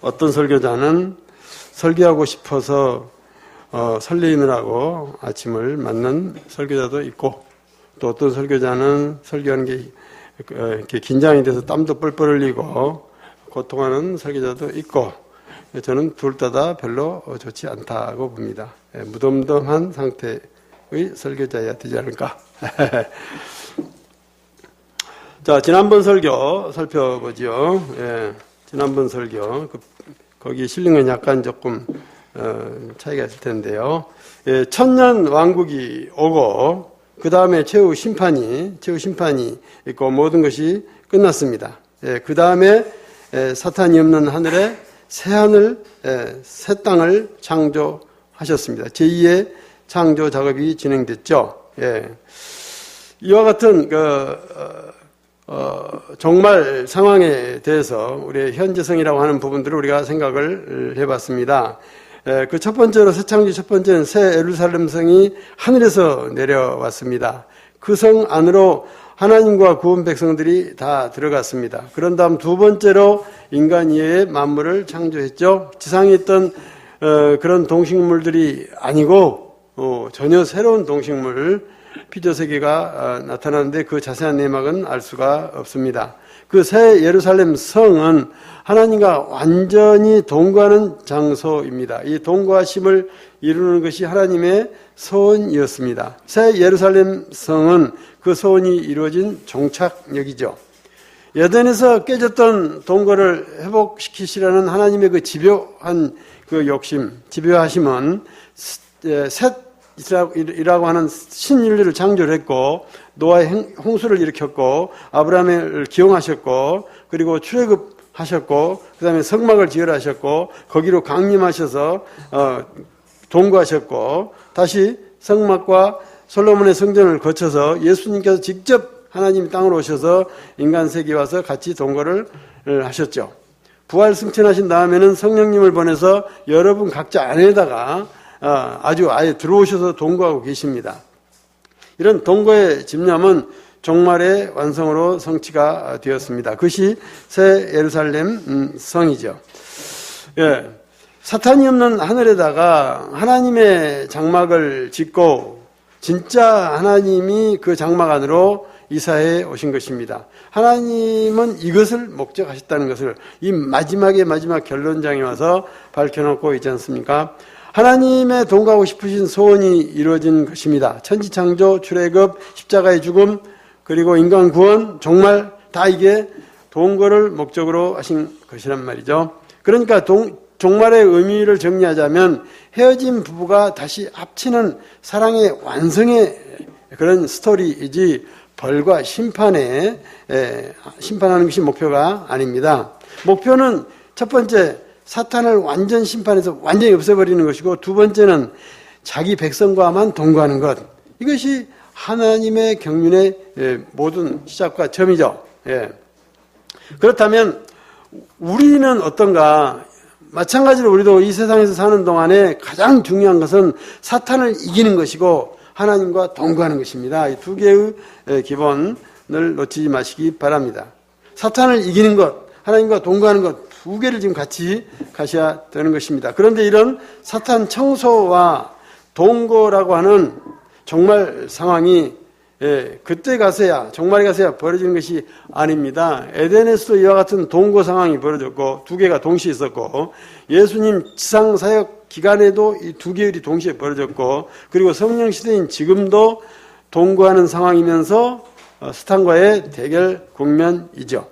어떤 설교자는 설교하고 싶어서 설레이느라고 아침을 맞는 설교자도 있고, 또 어떤 설교자는 설교하는 게 이렇게 긴장이 돼서 땀도 뻘뻘 흘리고 고통하는 설교자도 있고, 저는 둘 다 별로 좋지 않다고 봅니다. 무덤덤한 상태의 설교자여야 되지 않을까. 자, 지난번 설교 살펴보죠. 지난번 설교 거기 실린 건 약간 조금 차이가 있을 텐데요. 천년 왕국이 오고 그 다음에 최후 심판이 있고 모든 것이 끝났습니다. 그 다음에 사탄이 없는 하늘에 새 하늘, 새 땅을 창조하셨습니다. 제2의 창조 작업이 진행됐죠. 이와 같은 정말 상황에 대해서 우리의 현재성이라고 하는 부분들을 우리가 생각을 해봤습니다. 그 첫 번째로 새 창조 첫 번째는 새 예루살렘 성이 하늘에서 내려왔습니다. 그 성 안으로 하나님과 구원 백성들이 다 들어갔습니다. 그런 다음 두 번째로 인간 이외의 만물을 창조했죠. 지상에 있던 그런 동식물들이 아니고 전혀 새로운 동식물 피조세계가 나타나는데 그 자세한 내막은 알 수가 없습니다. 그 새 예루살렘 성은 하나님과 완전히 동거하는 장소입니다. 이 동거하심을 이루는 것이 하나님의 소원이었습니다. 새 예루살렘 성은 그 소원이 이루어진 종착역이죠. 에덴에서 깨졌던 동거를 회복시키시라는 하나님의 그 집요한 그 욕심, 집요하심은 셋이라고 하는 신인류를 창조를 했고 노아의 홍수를 일으켰고 아브라함을 기용하셨고 그리고 출애굽하셨고 그 다음에 성막을 지으라 하셨고 거기로 강림하셔서 동거하셨고 다시 성막과 솔로몬의 성전을 거쳐서 예수님께서 직접 하나님 땅으로 오셔서 인간 세계에 와서 같이 동거를 하셨죠. 부활 승천하신 다음에는 성령님을 보내서 여러분 각자 안에다가 아예 들어오셔서 동거하고 계십니다. 이런 동거의 집념은 종말의 완성으로 성취가 되었습니다. 그것이 새 예루살렘 성이죠. 사탄이 없는 하늘에다가 하나님의 장막을 짓고 진짜 하나님이 그 장막 안으로 이사해 오신 것입니다. 하나님은 이것을 목적하셨다는 것을 이 마지막 결론장에 와서 밝혀놓고 있지 않습니까? 하나님의 동거하고 싶으신 소원이 이루어진 것입니다. 천지창조, 출애굽, 십자가의 죽음, 그리고 인간 구원, 정말 다 이게 동거를 목적으로 하신 것이란 말이죠. 그러니까 종말의 의미를 정리하자면 헤어진 부부가 다시 합치는 사랑의 완성의 그런 스토리이지 벌과 심판하는 것이 목표가 아닙니다. 목표는 첫 번째 사탄을 완전 심판해서 완전히 없애버리는 것이고 두 번째는 자기 백성과만 동거하는 것. 이것이 하나님의 경륜의 모든 시작과 점이죠. 그렇다면 우리는 어떤가? 마찬가지로 우리도 이 세상에서 사는 동안에 가장 중요한 것은 사탄을 이기는 것이고 하나님과 동거하는 것입니다. 이 두 개의 기본을 놓치지 마시기 바랍니다. 사탄을 이기는 것, 하나님과 동거하는 것, 두 개를 지금 같이 가셔야 되는 것입니다. 그런데 이런 사탄 청소와 동거라고 하는 정말 상황이 그때 가서야, 종말에 가서야 벌어지는 것이 아닙니다. 에덴에서도 이와 같은 동거 상황이 벌어졌고 두 개가 동시에 있었고 예수님 지상 사역 기간에도 이 두 계율이 동시에 벌어졌고 그리고 성령 시대인 지금도 동거하는 상황이면서 사탄과의 대결 국면이죠.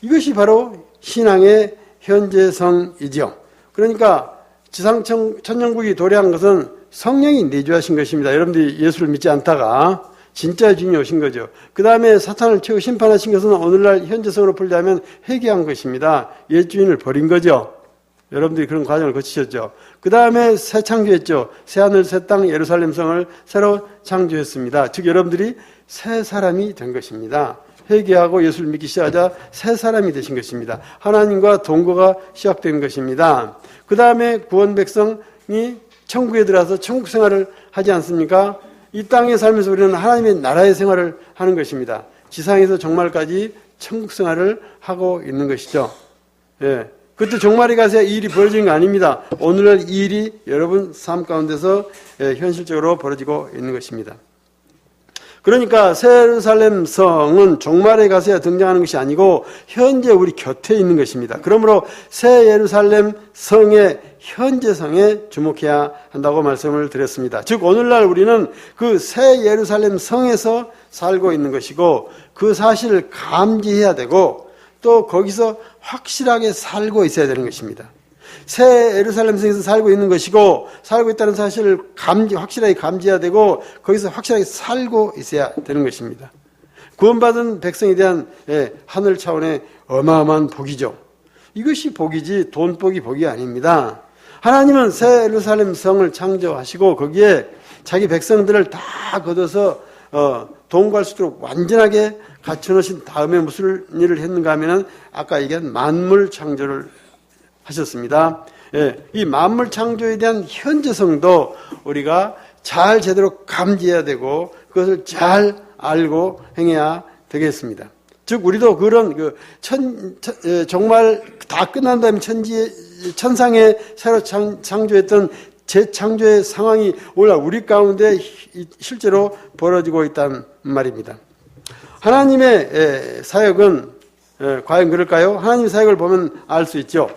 이것이 바로 신앙의 현재성이죠. 그러니까 지상 천년국이 도래한 것은 성령이 내주하신 것입니다. 여러분들이 예수를 믿지 않다가 진짜 주인이 오신 거죠. 그 다음에 사탄을 최후 심판하신 것은 오늘날 현재성으로 풀자면 회개한 것입니다. 옛 주인을 버린 거죠. 여러분들이 그런 과정을 거치셨죠. 그 다음에 새 창조했죠. 새 하늘 새 땅 예루살렘 성을 새로 창조했습니다. 즉 여러분들이 새 사람이 된 것입니다. 회개하고 예수를 믿기 시작하자 새 사람이 되신 것입니다. 하나님과 동거가 시작된 것입니다. 그 다음에 구원 백성이 천국에 들어와서 천국 생활을 하지 않습니까? 이 땅에 살면서 우리는 하나님의 나라의 생활을 하는 것입니다. 지상에서 정말까지 천국 생활을 하고 있는 것이죠. 그때 종말에 가서야 이 일이 벌어지는 거 아닙니다. 오늘날 이 일이 여러분 삶 가운데서 현실적으로 벌어지고 있는 것입니다. 그러니까 새 예루살렘 성은 종말에 가서야 등장하는 것이 아니고 현재 우리 곁에 있는 것입니다. 그러므로 새 예루살렘 성의 현재 성에 주목해야 한다고 말씀을 드렸습니다. 즉 오늘날 우리는 그 새 예루살렘 성에서 살고 있는 것이고 그 사실을 감지해야 되고 또 거기서 확실하게 살고 있어야 되는 것입니다. 새 예루살렘 성에서 살고 있는 것이고 살고 있다는 사실을 확실하게 감지해야 되고 거기서 확실하게 살고 있어야 되는 것입니다. 구원받은 백성에 대한 하늘 차원의 어마어마한 복이죠. 이것이 복이지 돈복이 복이 아닙니다. 하나님은 새 예루살렘 성을 창조하시고 거기에 자기 백성들을 다 거둬서 동거할 수 있도록 완전하게 갖춰놓으신 다음에 무슨 일을 했는가 하면은 아까 얘기한 만물 창조를 하셨습니다. 이 만물 창조에 대한 현재성도 우리가 잘 제대로 감지해야 되고 그것을 잘 알고 행해야 되겠습니다. 즉 우리도 그런 정말 다 끝난 다음에 천상에 새로 창조했던 재창조의 상황이 오늘 우리 가운데 실제로 벌어지고 있단 말입니다. 하나님의 사역은 과연 그럴까요? 하나님의 사역을 보면 알 수 있죠.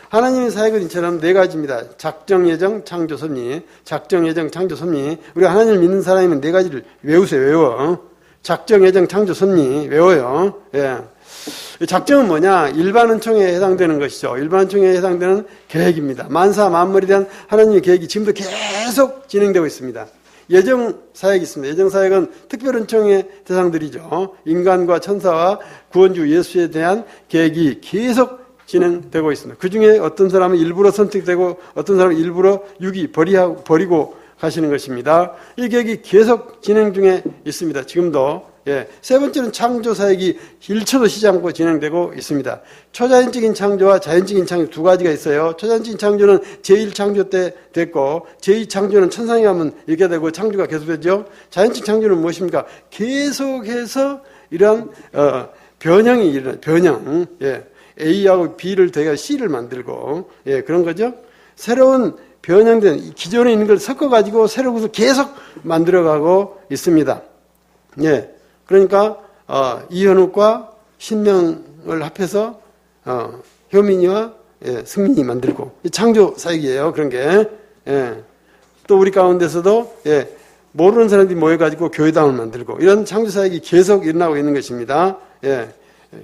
하나님의 사역은 이처럼 네 가지입니다. 작정, 예정, 창조, 섭리. 작정, 예정, 창조, 섭리. 우리가 하나님을 믿는 사람이면 네 가지를 외우세요. 외워. 작정, 예정, 창조, 섭리. 외워요. 작정은 뭐냐? 일반 은총에 해당되는 것이죠. 일반 은총에 해당되는 계획입니다. 만사 만물에 대한 하나님의 계획이 지금도 계속 진행되고 있습니다. 예정 사역이 있습니다. 예정 사역은 특별 은총의 대상들이죠. 인간과 천사와 구원주 예수에 대한 계획이 계속 진행되고 있습니다. 그 중에 어떤 사람은 일부러 선택되고 어떤 사람은 일부러 유기 버리고 가시는 것입니다. 이 계획이 계속 진행 중에 있습니다. 지금도. 세 번째는 창조 사역이 1초도 쉬지 않고 진행되고 있습니다. 초자연적인 창조와 자연적인 창조 두 가지가 있어요. 초자연적인 창조는 제1창조 때 됐고 제2창조는 천상에 가면 이렇게 되고 창조가 계속되죠. 자연적 창조는 무엇입니까? 계속해서 이런 변형이 일어나요. 변형. A하고 B를 더해서 C를 만들고 그런 거죠. 새로운 변형된 기존에 있는 걸 섞어가지고 새로운 것을 계속 만들어가고 있습니다. 그러니까 이현욱과 신명을 합해서 효민이와 승민이 만들고 창조 사역이에요. 그런 게. 또 우리 가운데서도 모르는 사람들이 모여가지고 교회당을 만들고 이런 창조 사역이 계속 일어나고 있는 것입니다.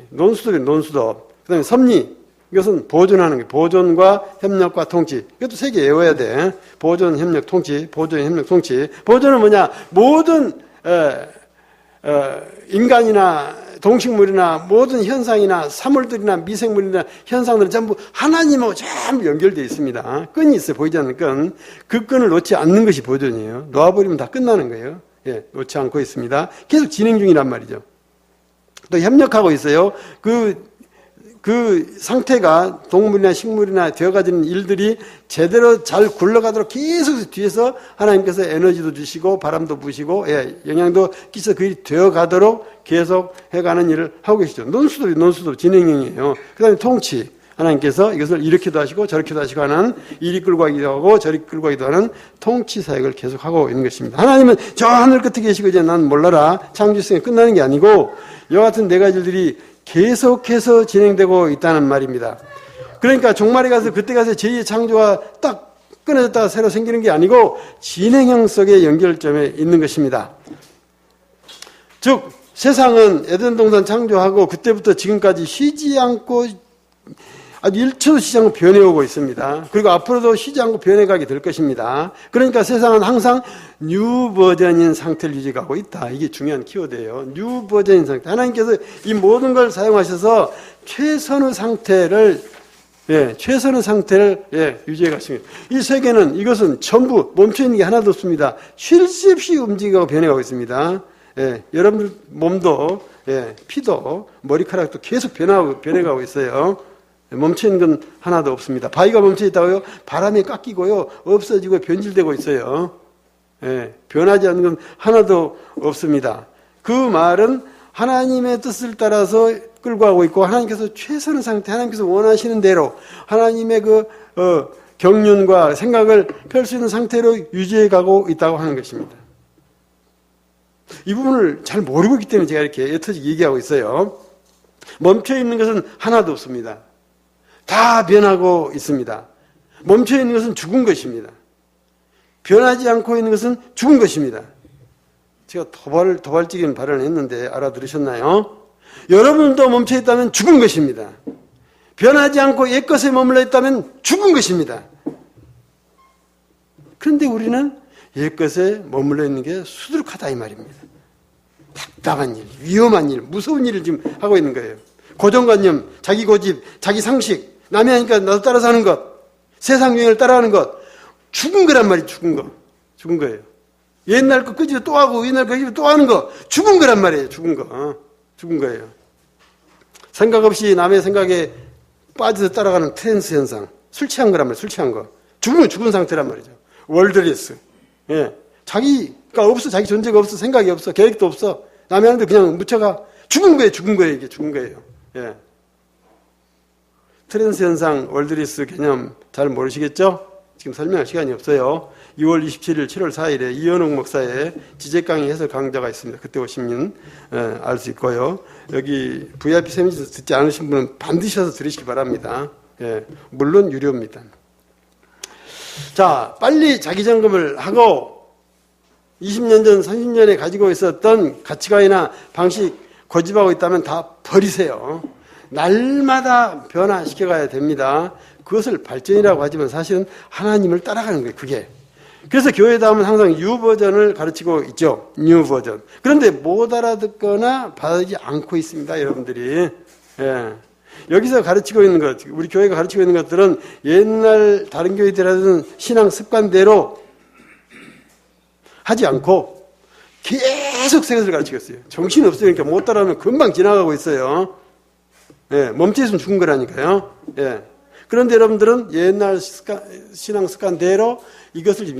논수도입니다. 논수도. 그 다음에 섭리. 이것은 보존하는 게 보존과 협력과 통치. 이것도 세 개 외워야 돼. 보존, 협력, 통치. 보존, 협력, 통치. 보존은 뭐냐? 모든 인간이나 동식물이나 모든 현상이나 사물들이나 미생물이나 현상들은 전부 하나님하고 전부 연결되어 있습니다. 끈이 있어요. 보이지 않는 끈. 그 끈을 놓지 않는 것이 보존이에요. 놓아버리면 다 끝나는 거예요. 놓지 않고 있습니다. 계속 진행 중이란 말이죠. 또 협력하고 있어요. 그 상태가 동물이나 식물이나 되어가지는 일들이 제대로 잘 굴러가도록 계속 뒤에서 하나님께서 에너지도 주시고 바람도 부시고 영향도 끼쳐서 그 일이 되어가도록 계속 해가는 일을 하고 계시죠. 논수도 진행형이에요. 그 다음에 통치. 하나님께서 이것을 이렇게도 하시고 저렇게도 하시고 하는 이리 끌고 가기도 하고 저리 끌고 가기도 하는 통치 사역을 계속하고 있는 것입니다. 하나님은 저 하늘 끝에 계시고 이제 난 몰라라. 창조성이 끝나는 게 아니고 이와 같은 네 가지 일들이 계속해서 진행되고 있다는 말입니다. 그러니까 종말에 가서 그때 가서 제2의 창조가 딱 끊어졌다가 새로 생기는 게 아니고 진행형 속의 연결점에 있는 것입니다. 즉 세상은 에덴 동산 창조하고 그때부터 지금까지 쉬지 않고 아주 1초도 쉬지 않고 변해오고 있습니다. 그리고 앞으로도 쉬지 않고 변해가게 될 것입니다. 그러니까 세상은 항상 뉴 버전인 상태를 유지하고 있다. 이게 중요한 키워드예요. 뉴 버전인 상태. 하나님께서 이 모든 걸 사용하셔서 최선의 상태를 유지해 가십니다. 이 세계는 이것은 전부 멈춰있는 게 하나도 없습니다. 쉴 새 없이 움직이고 변해가고 있습니다. 여러분들 몸도 피도 머리카락도 계속 변해가고 있어요. 멈춰있는 건 하나도 없습니다. 바위가 멈춰있다고요? 바람에 깎이고요. 없어지고 변질되고 있어요. 변하지 않는 건 하나도 없습니다. 그 말은 하나님의 뜻을 따라서 끌고 가고 있고 하나님께서 최선의 상태, 하나님께서 원하시는 대로 하나님의 경륜과 생각을 펼 수 있는 상태로 유지해 가고 있다고 하는 것입니다. 이 부분을 잘 모르고 있기 때문에 제가 이렇게 옅어지게 얘기하고 있어요. 멈춰 있는 것은 하나도 없습니다. 다 변하고 있습니다. 멈춰 있는 것은 죽은 것입니다. 변하지 않고 있는 것은 죽은 것입니다. 제가 도발적인 발언을 했는데 알아들으셨나요? 여러분도 멈춰 있다면 죽은 것입니다. 변하지 않고 옛것에 머물러 있다면 죽은 것입니다. 그런데 우리는 옛것에 머물러 있는 게 수두룩하다 이 말입니다. 답답한 일, 위험한 일, 무서운 일을 지금 하고 있는 거예요. 고정관념, 자기 고집, 자기 상식, 남이 하니까 나도 따라서 하는 것, 세상 유행을 따라하는 것, 죽은 거란 말이에요. 죽은 거. 죽은 거예요. 옛날 거 끄집어 또 하고 옛날 거 끄집어 또 하는 거 죽은 거란 말이에요. 죽은 거. 죽은 거예요. 생각 없이 남의 생각에 빠져서 따라가는 트랜스 현상. 술 취한 거란 말이에요. 술 취한 거. 죽은 상태란 말이죠. 월드리스. 예. 자기가 없어. 자기 존재가 없어. 생각이 없어. 계획도 없어. 남이 하는데 그냥 묻혀가. 죽은 거예요. 죽은 거예요. 이게 죽은 거예요. 예. 트랜스 현상, 월드리스 개념 잘 모르시겠죠? 지금 설명할 시간이 없어요. 2월 27일, 7월 4일에 이현옥 목사의 지적 강의 해설 강좌가 있습니다. 그때 오시면 알 수 있고요. 여기 VIP 세미나 듣지 않으신 분은 반드시 와서 들으시기 바랍니다. 예, 물론 유료입니다. 자, 빨리 자기 점검을 하고 20년 전, 30년에 가지고 있었던 가치관이나 방식 고집하고 있다면 다 버리세요. 날마다 변화시켜가야 됩니다. 그것을 발전이라고 하지만 사실은 하나님을 따라가는 거예요. 그게. 그래서 교회다 하면 항상 뉴 버전을 가르치고 있죠. 뉴 버전. 그런데 못 알아듣거나 받아들이지 않고 있습니다. 여러분들이. 예. 여기서 가르치고 있는 것, 우리 교회가 가르치고 있는 것들은 옛날 다른 교회들이 하던 신앙 습관대로 하지 않고 계속 새 것을 가르치고 있어요. 정신이 없어요. 그러니까 못 따라하면 금방 지나가고 있어요. 예. 멈춰 있으면 죽은 거라니까요. 예. 그런데 여러분들은 옛날 신앙 습관대로 이것을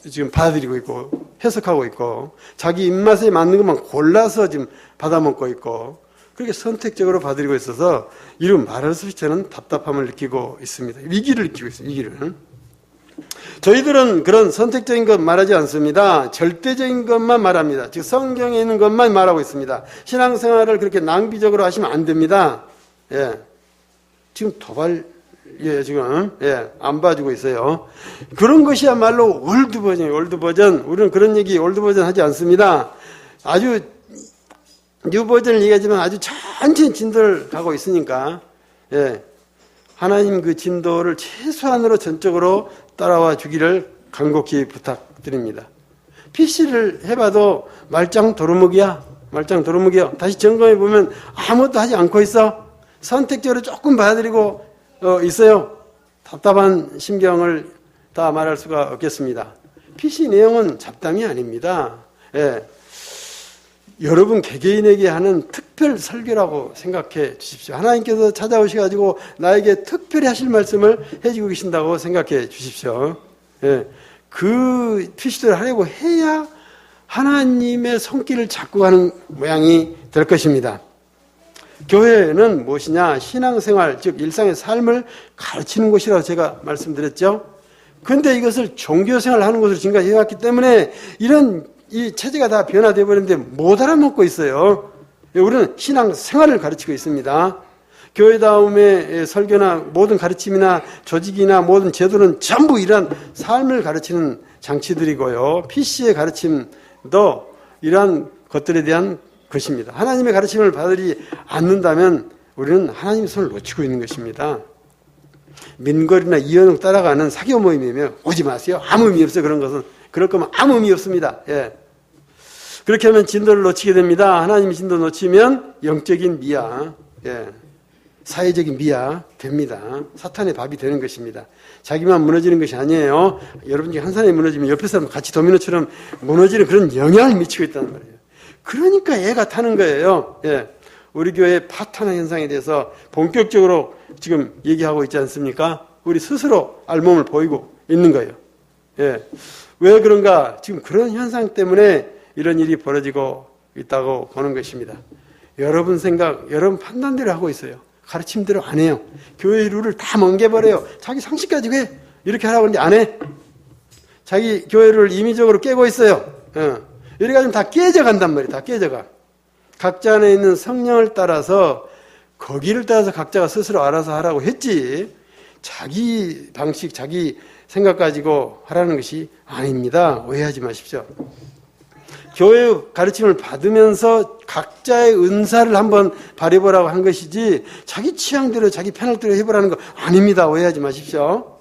지금 받아들이고 있고 해석하고 있고 자기 입맛에 맞는 것만 골라서 지금 받아먹고 있고 그렇게 선택적으로 받아들이고 있어서 이런 말할 수 없이 저는 답답함을 느끼고 있습니다. 위기를 느끼고 있습니다. 위기를. 저희들은 그런 선택적인 것 말하지 않습니다. 절대적인 것만 말합니다. 즉 성경에 있는 것만 말하고 있습니다. 신앙생활을 그렇게 낭비적으로 하시면 안 됩니다. 예. 지금 지금, 안 봐주고 있어요. 그런 것이야말로 올드 버전이에요, 올드 버전. 우리는 그런 얘기, 올드 버전 하지 않습니다. 아주, 뉴 버전을 얘기하지만 아주 천천히 진도를 가고 있으니까, 하나님 그 진도를 최소한으로 전적으로 따라와 주기를 간곡히 부탁드립니다. PC를 해봐도 말짱 도루묵이야. 다시 점검해보면 아무것도 하지 않고 있어. 선택적으로 조금 받아들이고, 있어요. 답답한 심경을 다 말할 수가 없겠습니다. PC 내용은 잡담이 아닙니다. 예. 여러분 개개인에게 하는 특별 설교라고 생각해 주십시오. 하나님께서 찾아오셔가지고 나에게 특별히 하실 말씀을 해주고 계신다고 생각해 주십시오. 예. 그 PC를 하려고 해야 하나님의 손길을 잡고 가는 모양이 될 것입니다. 교회는 무엇이냐? 신앙생활, 즉 일상의 삶을 가르치는 곳이라고 제가 말씀드렸죠. 그런데 이것을 종교생활을 하는 곳으로 지금까지 해왔기 때문에 이 체제가 다 변화되어 버렸는데 못 알아먹고 있어요. 우리는 신앙생활을 가르치고 있습니다. 교회다움의 설교나 모든 가르침이나 조직이나 모든 제도는 전부 이러한 삶을 가르치는 장치들이고요. PC의 가르침도 이러한 것들에 대한 것입니다. 하나님의 가르침을 받으지 않는다면 우리는 하나님의 손을 놓치고 있는 것입니다. 민걸이나 이현웅 따라가는 사교 모임이면 오지 마세요. 아무 의미 없어요. 그런 것은. 그럴 거면 아무 의미 없습니다. 예. 그렇게 하면 진도를 놓치게 됩니다. 하나님의 진도 놓치면 영적인 미야, 사회적인 미야 됩니다. 사탄의 밥이 되는 것입니다. 자기만 무너지는 것이 아니에요. 여러분 중에 한 사람이 무너지면 옆에 사람 같이 도미노처럼 무너지는 그런 영향을 미치고 있다는 말이에요. 그러니까 애가 타는 거예요. 예. 우리 교회 파탄화 현상에 대해서 본격적으로 지금 얘기하고 있지 않습니까? 우리 스스로 알몸을 보이고 있는 거예요. 예. 왜 그런가? 지금 그런 현상 때문에 이런 일이 벌어지고 있다고 보는 것입니다. 여러분 생각, 여러분 판단대로 하고 있어요. 가르침대로 안 해요. 교회 룰을 다 멍개버려요. 자기 상식 가지고 해. 이렇게 하라고 하는데 안 해. 자기 교회를 임의적으로 깨고 있어요. 이래 가지고 다 깨져간단 말이에요. 다 깨져가. 각자 안에 있는 성령을 따라서 거기를 따라서 각자가 스스로 알아서 하라고 했지, 자기 방식, 자기 생각 가지고 하라는 것이 아닙니다. 오해하지 마십시오. 교회 가르침을 받으면서 각자의 은사를 한번 발휘해보라고 한 것이지 자기 취향대로 자기 편할 대로 해보라는 거 아닙니다. 오해하지 마십시오.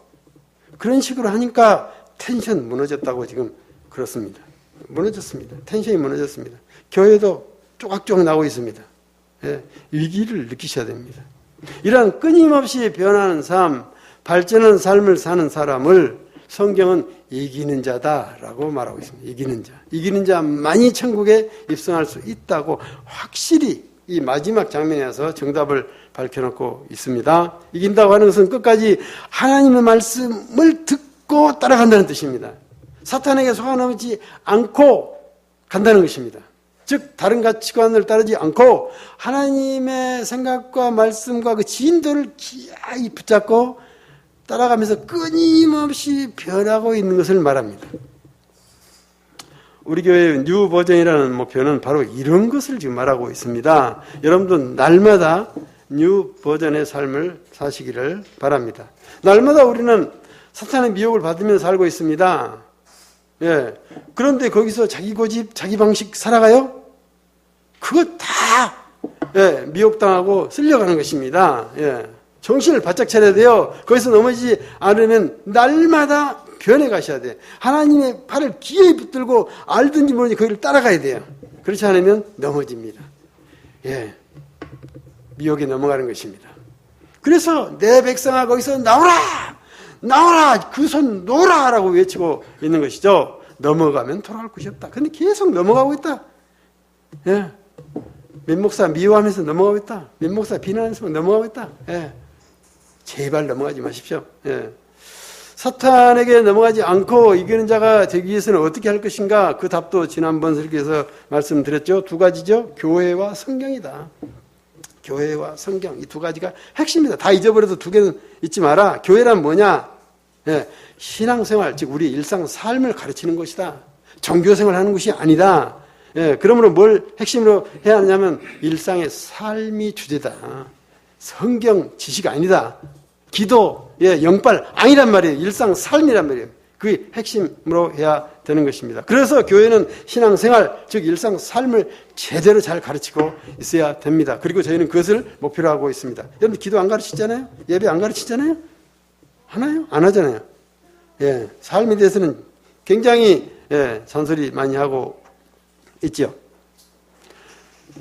그런 식으로 하니까 텐션 무너졌다고 지금 그렇습니다. 무너졌습니다. 텐션이 무너졌습니다. 교회도 쪼각쪼각 나오고 있습니다. 예, 위기를 느끼셔야 됩니다. 이러한 끊임없이 변하는 삶, 발전하는 삶을 사는 사람을 성경은 이기는 자다라고 말하고 있습니다. 이기는 자. 이기는 자만이 천국에 입성할 수 있다고 확실히 이 마지막 장면에 와서 정답을 밝혀놓고 있습니다. 이긴다고 하는 것은 끝까지 하나님의 말씀을 듣고 따라간다는 뜻입니다. 사탄에게 속아넘지 않고 간다는 것입니다. 즉 다른 가치관을 따르지 않고 하나님의 생각과 말씀과 그 진도를 기하게 붙잡고 따라가면서 끊임없이 변하고 있는 것을 말합니다. 우리 교회의 뉴 버전이라는 목표는 바로 이런 것을 지금 말하고 있습니다. 여러분도 날마다 뉴 버전의 삶을 사시기를 바랍니다. 날마다 우리는 사탄의 미혹을 받으면서 살고 있습니다. 예. 그런데 거기서 자기 고집, 자기 방식 살아가요? 그거 다 예, 미혹당하고 쓸려가는 것입니다. 예. 정신을 바짝 차려야 돼요. 거기서 넘어지지 않으면 날마다 변해 가셔야 돼요. 하나님의 팔을 기어이 붙들고 알든지 모르든지 거기를 따라가야 돼요. 그렇지 않으면 넘어집니다. 예. 미혹에 넘어가는 것입니다. 그래서 내 백성아 거기서 나오라! 나오라! 그 손 놓으라! 라고 외치고 있는 것이죠. 넘어가면 돌아갈 곳이 없다. 근데 계속 넘어가고 있다. 예. 몇 목사 미워하면서 넘어가고 있다. 몇 목사 비난하면서 넘어가고 있다. 예. 제발 넘어가지 마십시오. 예. 사탄에게 넘어가지 않고 이기는 자가 되기 위해서는 어떻게 할 것인가? 그 답도 지난번 설교에서 말씀드렸죠. 두 가지죠. 교회와 성경이다. 교회와 성경, 이 두 가지가 핵심이다. 다 잊어버려도 두 개는 잊지 마라. 교회란 뭐냐? 예. 신앙생활, 즉 우리 일상 삶을 가르치는 것이다. 종교생활 하는 것이 아니다. 예. 그러므로 뭘 핵심으로 해야 하냐면 일상의 삶이 주제다. 성경 지식 아니다. 기도, 예, 영빨 아니란 말이에요. 일상 삶이란 말이에요. 그게 핵심으로 해야 되는 것입니다. 그래서 교회는 신앙생활, 즉 일상 삶을 제대로 잘 가르치고 있어야 됩니다. 그리고 저희는 그것을 목표로 하고 있습니다. 여러분 기도 안 가르치잖아요? 예배 안 가르치잖아요? 하나요? 안 하잖아요. 예, 삶에 대해서는 굉장히 예, 잔소리 많이 하고 있죠.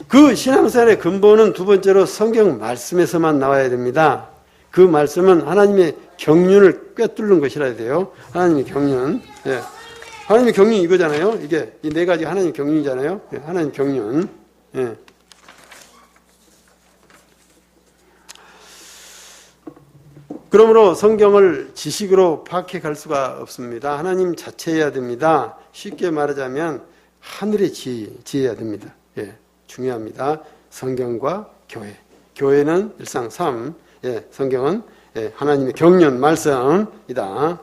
그 신앙생활의 근본은 두 번째로 성경 말씀에서만 나와야 됩니다. 그 말씀은 하나님의 경륜을 꿰뚫는 것이라 돼요. 하나님의 경륜. 예. 하나님의 경륜이 이거잖아요. 이게 이 네 가지 하나님의 경륜이잖아요. 예. 하나님 경륜. 예. 그러므로 성경을 지식으로 파악해 갈 수가 없습니다. 하나님 자체여야 됩니다. 쉽게 말하자면 하늘의 지혜여야 됩니다. 예. 중요합니다. 성경과 교회. 교회는 일상 삶, 예, 성경은 예, 하나님의 경륜, 말씀이다.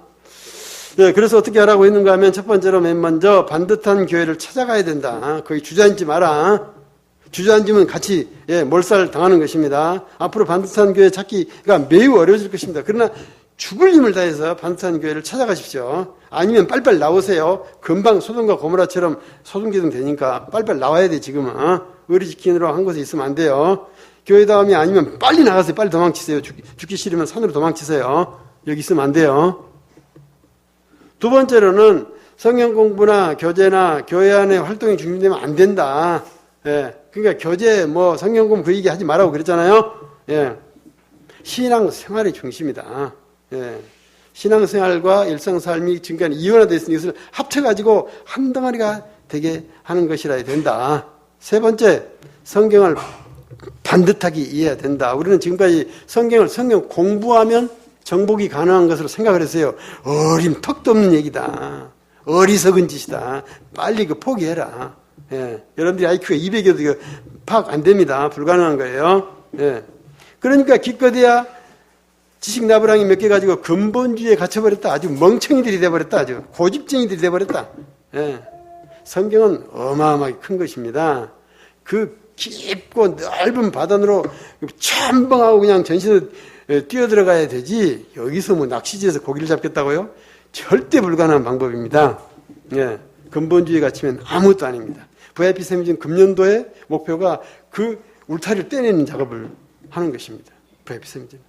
예, 그래서 어떻게 하라고 했는가 하면 첫 번째로 맨 먼저 반듯한 교회를 찾아가야 된다. 거기 주저앉지 마라. 주저앉으면 같이 예, 몰살 당하는 것입니다. 앞으로 반듯한 교회 찾기가 매우 어려워질 것입니다. 그러나 죽을 힘을 다해서 반듯한 교회를 찾아가십시오. 아니면 빨리빨리 나오세요. 금방 소돔과 고모라처럼 소동기동 되니까 빨리빨리 나와야 돼 지금은. 의리지키느라 한 곳에 있으면 안 돼요. 교회 다음이 아니면 빨리 나가세요. 빨리 도망치세요. 죽기 싫으면 산으로 도망치세요. 여기 있으면 안 돼요. 두 번째로는 성경 공부나 교제나 교회 안에 활동이 중단되면 안 된다. 예. 그러니까 교제, 성경 공부 그 얘기 하지 말라고 그랬잖아요. 예. 신앙 생활이 중심이다. 예. 신앙 생활과 일상 삶이 지금까지 이원화되어 있으니 이것을 합쳐가지고 한 덩어리가 되게 하는 것이라 된다. 세 번째, 성경을 반듯하게 이해해야 된다. 우리는 지금까지 성경 공부하면 정복이 가능한 것으로 생각을 했어요. 턱도 없는 얘기다. 어리석은 짓이다. 빨리 그 포기해라. 예. 여러분들이 IQ가 200이어도 파악 안 됩니다. 불가능한 거예요. 예. 그러니까 기껏해야 지식 나부랑이 몇 개 가지고 근본주의에 갇혀버렸다. 아주 멍청이들이 돼버렸다. 아주 고집쟁이들이 돼버렸다. 예. 성경은 어마어마하게 큰 것입니다. 그 깊고 넓은 바다로 첨벙하고 그냥 전신으로 뛰어들어가야 되지, 여기서 뭐 낚시지에서 고기를 잡겠다고요? 절대 불가능한 방법입니다. 예. 근본주의에 갇히면 아무것도 아닙니다. VIP 세미진 금년도의 목표가 그 울타리를 떼내는 작업을 하는 것입니다. VIP 세미진.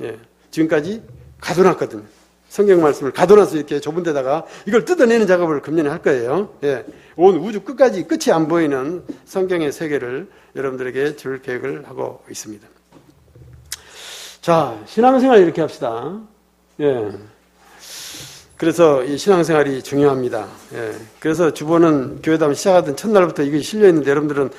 예. 지금까지 가둬놨거든요. 성경 말씀을 가둬놔서 이렇게 좁은 데다가 이걸 뜯어내는 작업을 금년에 할 거예요. 예. 온 우주 끝까지 끝이 안 보이는 성경의 세계를 여러분들에게 줄 계획을 하고 있습니다. 자, 신앙생활 이렇게 합시다. 예. 그래서 이 신앙생활이 중요합니다. 예. 그래서 주보는 교회담 시작하던 첫날부터 이것이 실려있는데 여러분들은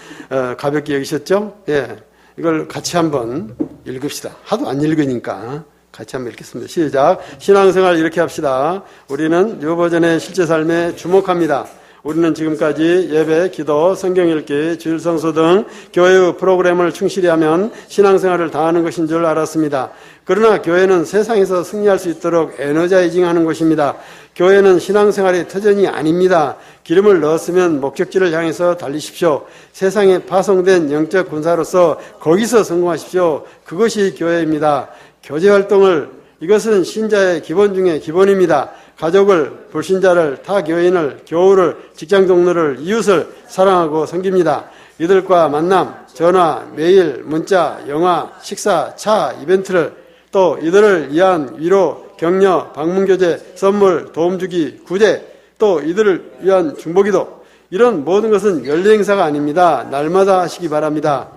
가볍게 여기셨죠? 예. 이걸 같이 한번 읽읍시다. 하도 안 읽으니까 같이 한번 읽겠습니다. 시작. 신앙생활 이렇게 합시다. 우리는 요 버전의 실제 삶에 주목합니다. 우리는 지금까지 예배, 기도, 성경 읽기, 주일 성수 등 교회의 프로그램을 충실히 하면 신앙생활을 다하는 것인 줄 알았습니다. 그러나 교회는 세상에서 승리할 수 있도록 에너자이징하는 곳입니다. 교회는 신앙생활의 터전이 아닙니다. 기름을 넣었으면 목적지를 향해서 달리십시오. 세상에 파송된 영적 군사로서 거기서 성공하십시오. 그것이 교회입니다. 교제활동을, 이것은 신자의 기본 중에 기본입니다. 가족을, 불신자를, 타 교인을, 교우를, 직장 동료를, 이웃을 사랑하고 섬깁니다. 이들과 만남, 전화, 메일, 문자, 영화, 식사, 차, 이벤트를, 또 이들을 위한 위로, 격려, 방문교제, 선물, 도움주기, 구제, 또 이들을 위한 중보기도, 이런 모든 것은 연례행사가 아닙니다. 날마다 하시기 바랍니다.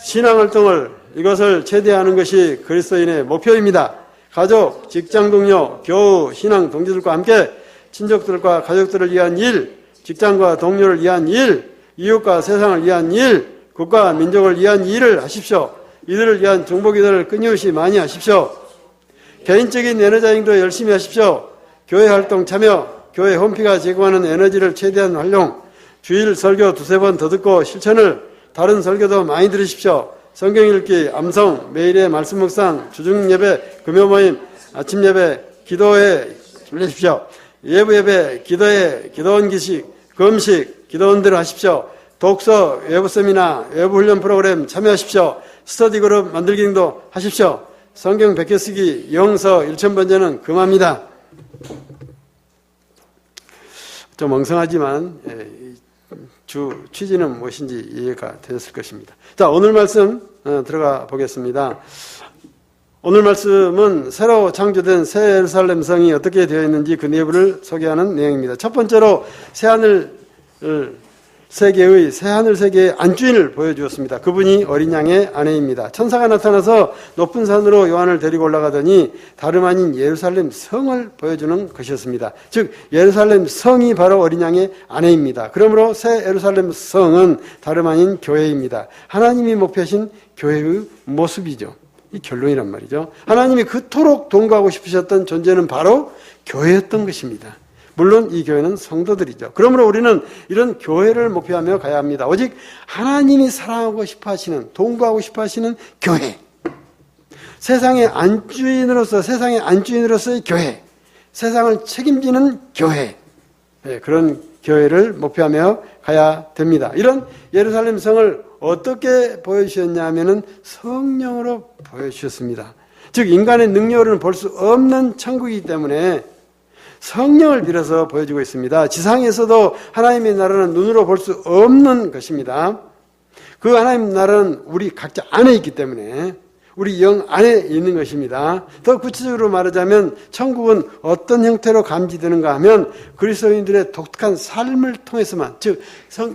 신앙활동을, 이것을 최대화하는 것이 그리스도인의 목표입니다. 가족, 직장 동료, 교우, 신앙 동지들과 함께 친족들과 가족들을 위한 일, 직장과 동료를 위한 일, 이웃과 세상을 위한 일, 국가 민족을 위한 일을 하십시오. 이들을 위한 중보기도를 끊임없이 많이 하십시오. 개인적인 에너자잉도 열심히 하십시오. 교회 활동 참여, 교회 홈피가 제공하는 에너지를 최대한 활용, 주일 설교 두세 번 더 듣고 실천을, 다른 설교도 많이 들으십시오. 성경 읽기, 암송, 매일의 말씀 묵상, 주중 예배, 금요 모임, 아침 예배, 기도회 준비하십시오. 예부 예배, 기도회, 기도원 기식, 금식, 기도원대로 하십시오. 독서, 외부 세미나, 외부 훈련 프로그램 참여하십시오. 스터디 그룹 만들기 등도 하십시오. 성경 베껴 쓰기, 영서 1000번째는 금합니다. 좀 엉성하지만 주 취지는 무엇인지 이해가 되었을 것입니다. 자, 오늘 말씀 들어가 보겠습니다. 오늘 말씀은 새로 창조된 새 예루살렘 성이 어떻게 되어 있는지 그 내부를 소개하는 내용입니다. 첫 번째로 새하늘 세계의 안주인을 보여주었습니다. 그분이 어린 양의 아내입니다. 천사가 나타나서 높은 산으로 요한을 데리고 올라가더니 다름 아닌 예루살렘 성을 보여주는 것이었습니다. 즉 예루살렘 성이 바로 어린 양의 아내입니다. 그러므로 새 예루살렘 성은 다름 아닌 교회입니다. 하나님이 목표하신 교회의 모습이죠. 이 결론이란 말이죠. 하나님이 그토록 동거하고 싶으셨던 존재는 바로 교회였던 것입니다. 물론 이 교회는 성도들이죠. 그러므로 우리는 이런 교회를 목표하며 가야 합니다. 오직 하나님이 사랑하고 싶어 하시는, 동거하고 싶어 하시는 교회. 세상의 안주인으로서의 교회. 세상을 책임지는 교회. 그런 교회를 목표하며 가야 됩니다. 이런 예루살렘 성을 어떻게 보여주셨냐 하면은 성령으로 보여주셨습니다. 즉 인간의 능력으로는 볼 수 없는 천국이기 때문에 성령을 빌어서 보여주고 있습니다. 지상에서도 하나님의 나라는 눈으로 볼 수 없는 것입니다. 그 하나님의 나라는 우리 각자 안에 있기 때문에 우리 영 안에 있는 것입니다. 더 구체적으로 말하자면 천국은 어떤 형태로 감지되는가 하면 그리스도인들의 독특한 삶을 통해서만, 즉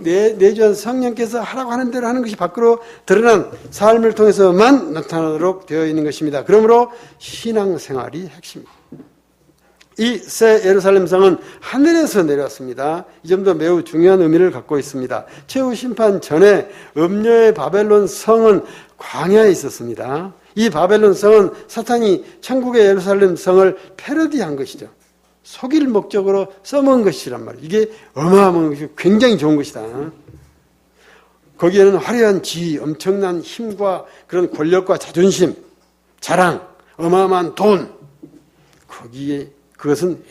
내주한 성령께서 하라고 하는 대로 하는 것이 밖으로 드러난 삶을 통해서만 나타나도록 되어 있는 것입니다. 그러므로 신앙생활이 핵심입니다. 이 새 예루살렘 성은 하늘에서 내려왔습니다. 이 점도 매우 중요한 의미를 갖고 있습니다. 최후 심판 전에 음녀의 바벨론 성은 광야에 있었습니다. 이 바벨론 성은 사탄이 천국의 예루살렘 성을 패러디한 것이죠. 속일 목적으로 써먹은 것이란 말이에요. 이게 어마어마한 것이고 굉장히 좋은 것이다. 거기에는 화려한 지위, 엄청난 힘과 그런 권력과 자존심, 자랑, 어마어마한 돈, 거기에 그것은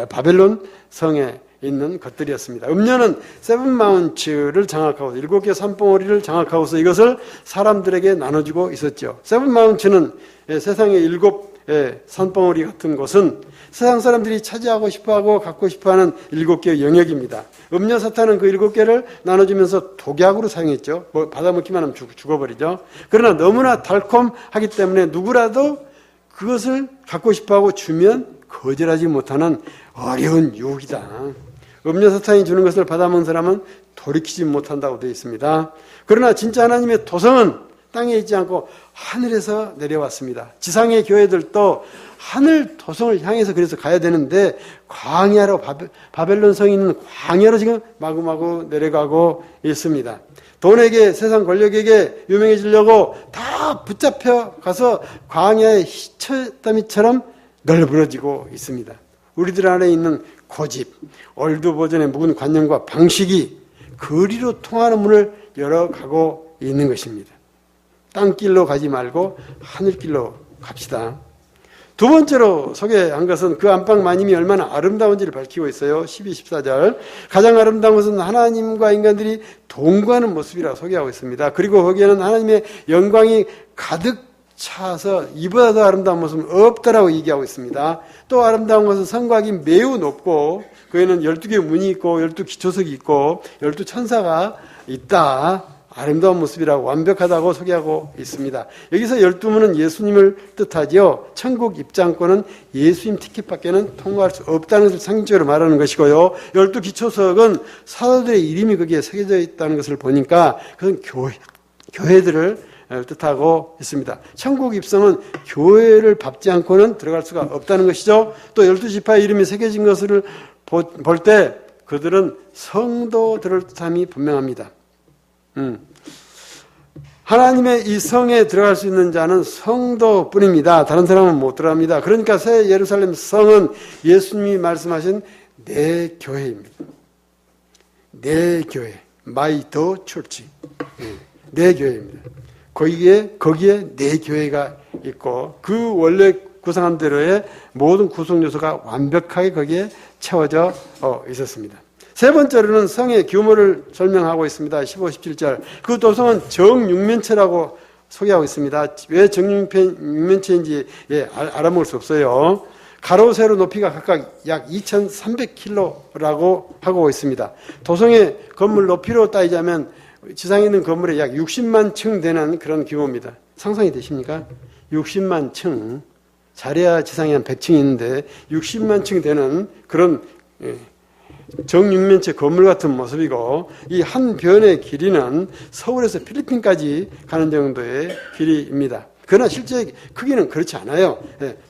바벨론 성에 있는 것들이었습니다. 음료는 세븐마운츠를 장악하고 7개 산봉우리를 장악하고서 이것을 사람들에게 나눠주고 있었죠. 세븐마운츠는 세상의 7 산봉우리 같은 곳은 세상 사람들이 차지하고 싶어하고 갖고 싶어하는 7개의 영역입니다. 음료 사탄은 그 7개를 나눠주면서 독약으로 사용했죠. 뭐 받아먹기만 하면 죽어버리죠. 그러나 너무나 달콤하기 때문에 누구라도 그것을 갖고 싶어하고 주면 거절하지 못하는 어려운 유혹이다. 음료 사탄이 주는 것을 받아먹은 사람은 돌이키지 못한다고 되어 있습니다. 그러나 진짜 하나님의 도성은 땅에 있지 않고 하늘에서 내려왔습니다. 지상의 교회들도 하늘 도성을 향해서 그래서 가야 되는데 광야로 바벨론 성이 있는 광야로 지금 마구마구 내려가고 있습니다. 돈에게 세상 권력에게 유명해지려고 다 붙잡혀 가서 광야의 희철더미처럼 널브러지고 있습니다. 우리들 안에 있는 고집, 올드 버전의 묵은 관념과 방식이 거리로 통하는 문을 열어가고 있는 것입니다. 땅길로 가지 말고 하늘길로 갑시다. 두 번째로 소개한 것은 그 안방마님이 얼마나 아름다운지를 밝히고 있어요. 12, 14절. 가장 아름다운 것은 하나님과 인간들이 동거하는 모습이라고 소개하고 있습니다. 그리고 거기에는 하나님의 영광이 가득 차서 이보다 더 아름다운 모습은 없다라고 얘기하고 있습니다. 또 아름다운 것은 성곽이 매우 높고 그에는 12개의 문이 있고 12기초석이 있고 12천사가 있다. 아름다운 모습이라고 완벽하다고 소개하고 있습니다. 여기서 12문은 예수님을 뜻하죠. 천국 입장권은 예수님 티켓밖에는 통과할 수 없다는 것을 상징적으로 말하는 것이고요. 12기초석은 사도들의 이름이 거기에 새겨져 있다는 것을 보니까 그것은 교회들을 뜻하고 있습니다. 천국 입성은 교회를 밟지 않고는 들어갈 수가 없다는 것이죠. 또 12지파의 이름이 새겨진 것을 볼 때 그들은 성도들을 뜻함이 분명합니다. 하나님의 이 성에 들어갈 수 있는 자는 성도뿐입니다. 다른 사람은 못 들어갑니다. 그러니까 새 예루살렘 성은 예수님이 말씀하신 내 교회입니다. 내 교회, my the church, 내 교회입니다. 거기에 내 교회가 있고 그 원래 구성한 대로의 모든 구성 요소가 완벽하게 거기에 채워져 있었습니다. 세 번째로는 성의 규모를 설명하고 있습니다. 15, 17절. 그 도성은 정육면체라고 소개하고 있습니다. 왜 정육면체인지 알아먹을 수 없어요. 가로 세로 높이가 각각 약 2,300km라고 하고 있습니다. 도성의 건물 높이로 따지자면 지상에 있는 건물에 약 60만 층 되는 그런 규모입니다. 상상이 되십니까? 60만 층. 잘해야 지상에 한 100층이 있는데 60만 층 되는 그런 정육면체 건물 같은 모습이고 이 한 변의 길이는 서울에서 필리핀까지 가는 정도의 길이입니다. 그러나 실제 크기는 그렇지 않아요.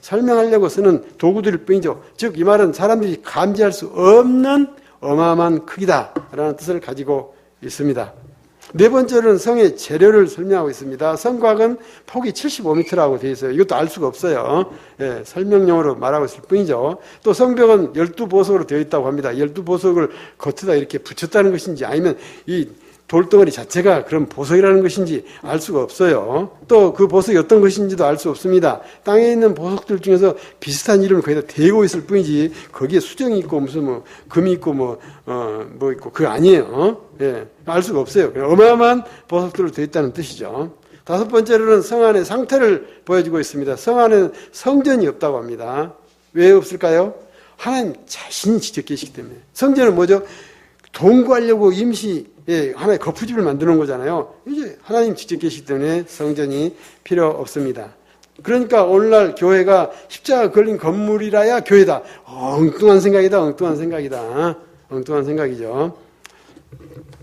설명하려고 쓰는 도구들일 뿐이죠. 즉 이 말은 사람들이 감지할 수 없는 어마어마한 크기다라는 뜻을 가지고 있습니다. 네 번째로는 성의 재료를 설명하고 있습니다. 성곽은 폭이 75m라고 되어 있어요. 이것도 알 수가 없어요. 설명용으로 말하고 있을 뿐이죠. 또 성벽은 12보석으로 되어 있다고 합니다. 12보석을 겉에다 이렇게 붙였다는 것인지 아니면 이 돌덩어리 자체가 그런 보석이라는 것인지 알 수가 없어요. 또 그 보석이 어떤 것인지도 알 수 없습니다. 땅에 있는 보석들 중에서 비슷한 이름을 거기다 대고 있을 뿐이지 거기에 수정이 있고 무슨 금이 있고 뭐 있고 그거 아니에요. 알 수가 없어요. 어마어마한 보석들로 되어 있다는 뜻이죠. 다섯 번째로는 성 안의 상태를 보여주고 있습니다. 성 안에는 성전이 없다고 합니다. 왜 없을까요? 하나님 자신이 직접 계시기 때문에. 성전은 뭐죠? 동거하려고 하나의 거푸집을 만드는 거잖아요. 이제 하나님 직접 계시기 때문에 성전이 필요 없습니다. 그러니까 오늘날 교회가 십자가 걸린 건물이라야 교회다. 엉뚱한 생각이다. 엉뚱한 생각이죠.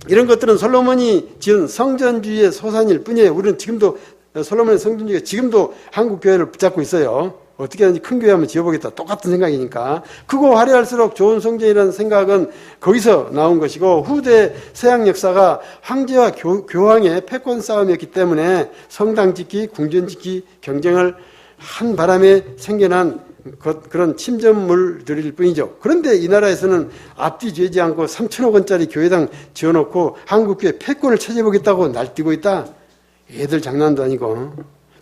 이런 것들은 솔로몬이 지은 성전주의의 소산일 뿐이에요. 우리는 지금도 솔로몬의 성전주의가 지금도 한국 교회를 붙잡고 있어요. 어떻게 하는지 큰 교회 한번 지어보겠다. 똑같은 생각이니까. 크고 화려할수록 좋은 성전이라는 생각은 거기서 나온 것이고 후대 서양 역사가 황제와 교황의 패권 싸움이었기 때문에 성당 짓기, 궁전 짓기 경쟁을 한 바람에 생겨난 그런 침전물들일 뿐이죠. 그런데 이 나라에서는 앞뒤 죄지 않고 3천억 원짜리 교회당 지어놓고 한국교회 패권을 차지해보겠다고 날뛰고 있다. 애들 장난도 아니고.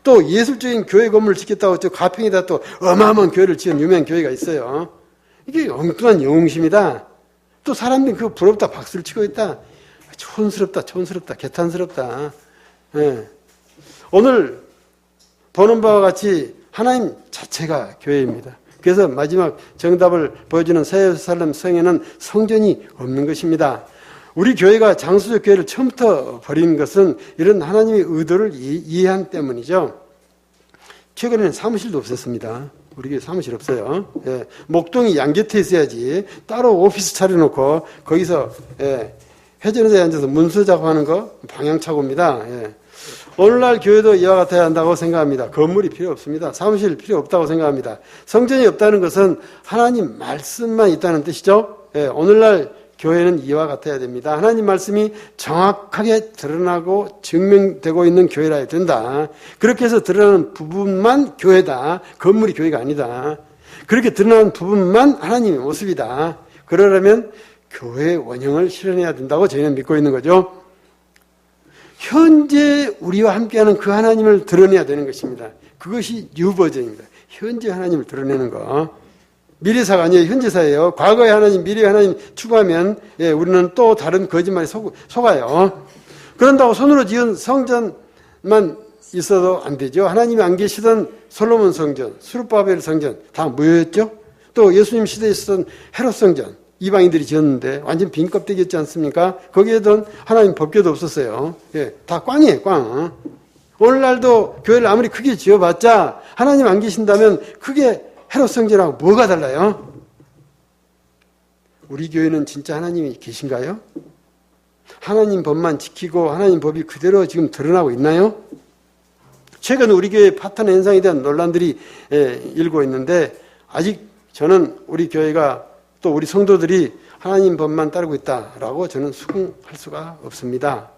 또 예술적인 교회 건물을 짓겠다고 저 가평에다 또 어마어마한 교회를 지은 유명한 교회가 있어요. 이게 엉뚱한 영웅심이다. 또 사람들이 그거 부럽다 박수를 치고 있다. 촌스럽다, 개탄스럽다. 예. 오늘 보는 바와 같이 하나님 자체가 교회입니다. 그래서 마지막 정답을 보여주는 새 예루살렘 성에는 성전이 없는 것입니다. 우리 교회가 장수적 교회를 처음부터 버린 것은 이런 하나님의 의도를 이해한 때문이죠. 최근에는 사무실도 없앴습니다. 우리 교회 사무실 없어요. 예. 목동이 양곁에 있어야지 따로 오피스 차려놓고 거기서 회전의자에 앉아서 문서 작업하는 거 방향착오입니다. 예. 오늘날 교회도 이와 같아야 한다고 생각합니다. 건물이 필요 없습니다. 사무실 필요 없다고 생각합니다. 성전이 없다는 것은 하나님 말씀만 있다는 뜻이죠. 예. 오늘날 교회는 이와 같아야 됩니다. 하나님 말씀이 정확하게 드러나고 증명되고 있는 교회라 해야 된다. 그렇게 해서 드러나는 부분만 교회다. 건물이 교회가 아니다. 그렇게 드러나는 부분만 하나님의 모습이다. 그러려면 교회의 원형을 실현해야 된다고 저희는 믿고 있는 거죠. 현재 우리와 함께하는 그 하나님을 드러내야 되는 것입니다. 그것이 뉴버전입니다. 현재 하나님을 드러내는 거. 미래사가 아니에요. 현재사예요. 과거의 하나님, 미래의 하나님 추구하면 우리는 또 다른 거짓말에 속아요. 그런다고 손으로 지은 성전만 있어도 안 되죠. 하나님이 안 계시던 솔로몬 성전, 수르바벨 성전 다 뭐였죠? 또 예수님 시대에 있었던 헤롯 성전 이방인들이 지었는데 완전 빈 껍데기였지 않습니까? 거기에도 하나님 법궤도 없었어요. 다 꽝이에요, 꽝. 오늘날도 교회를 아무리 크게 지어봤자 하나님 안 계신다면 그게 헤롯 성전하고 뭐가 달라요? 우리 교회는 진짜 하나님이 계신가요? 하나님 법만 지키고 하나님 법이 그대로 지금 드러나고 있나요? 최근 우리 교회 파탄 현상에 대한 논란들이 일고 있는데 아직 저는 우리 교회가 또 우리 성도들이 하나님 법만 따르고 있다라고 저는 수긍할 수가 없습니다.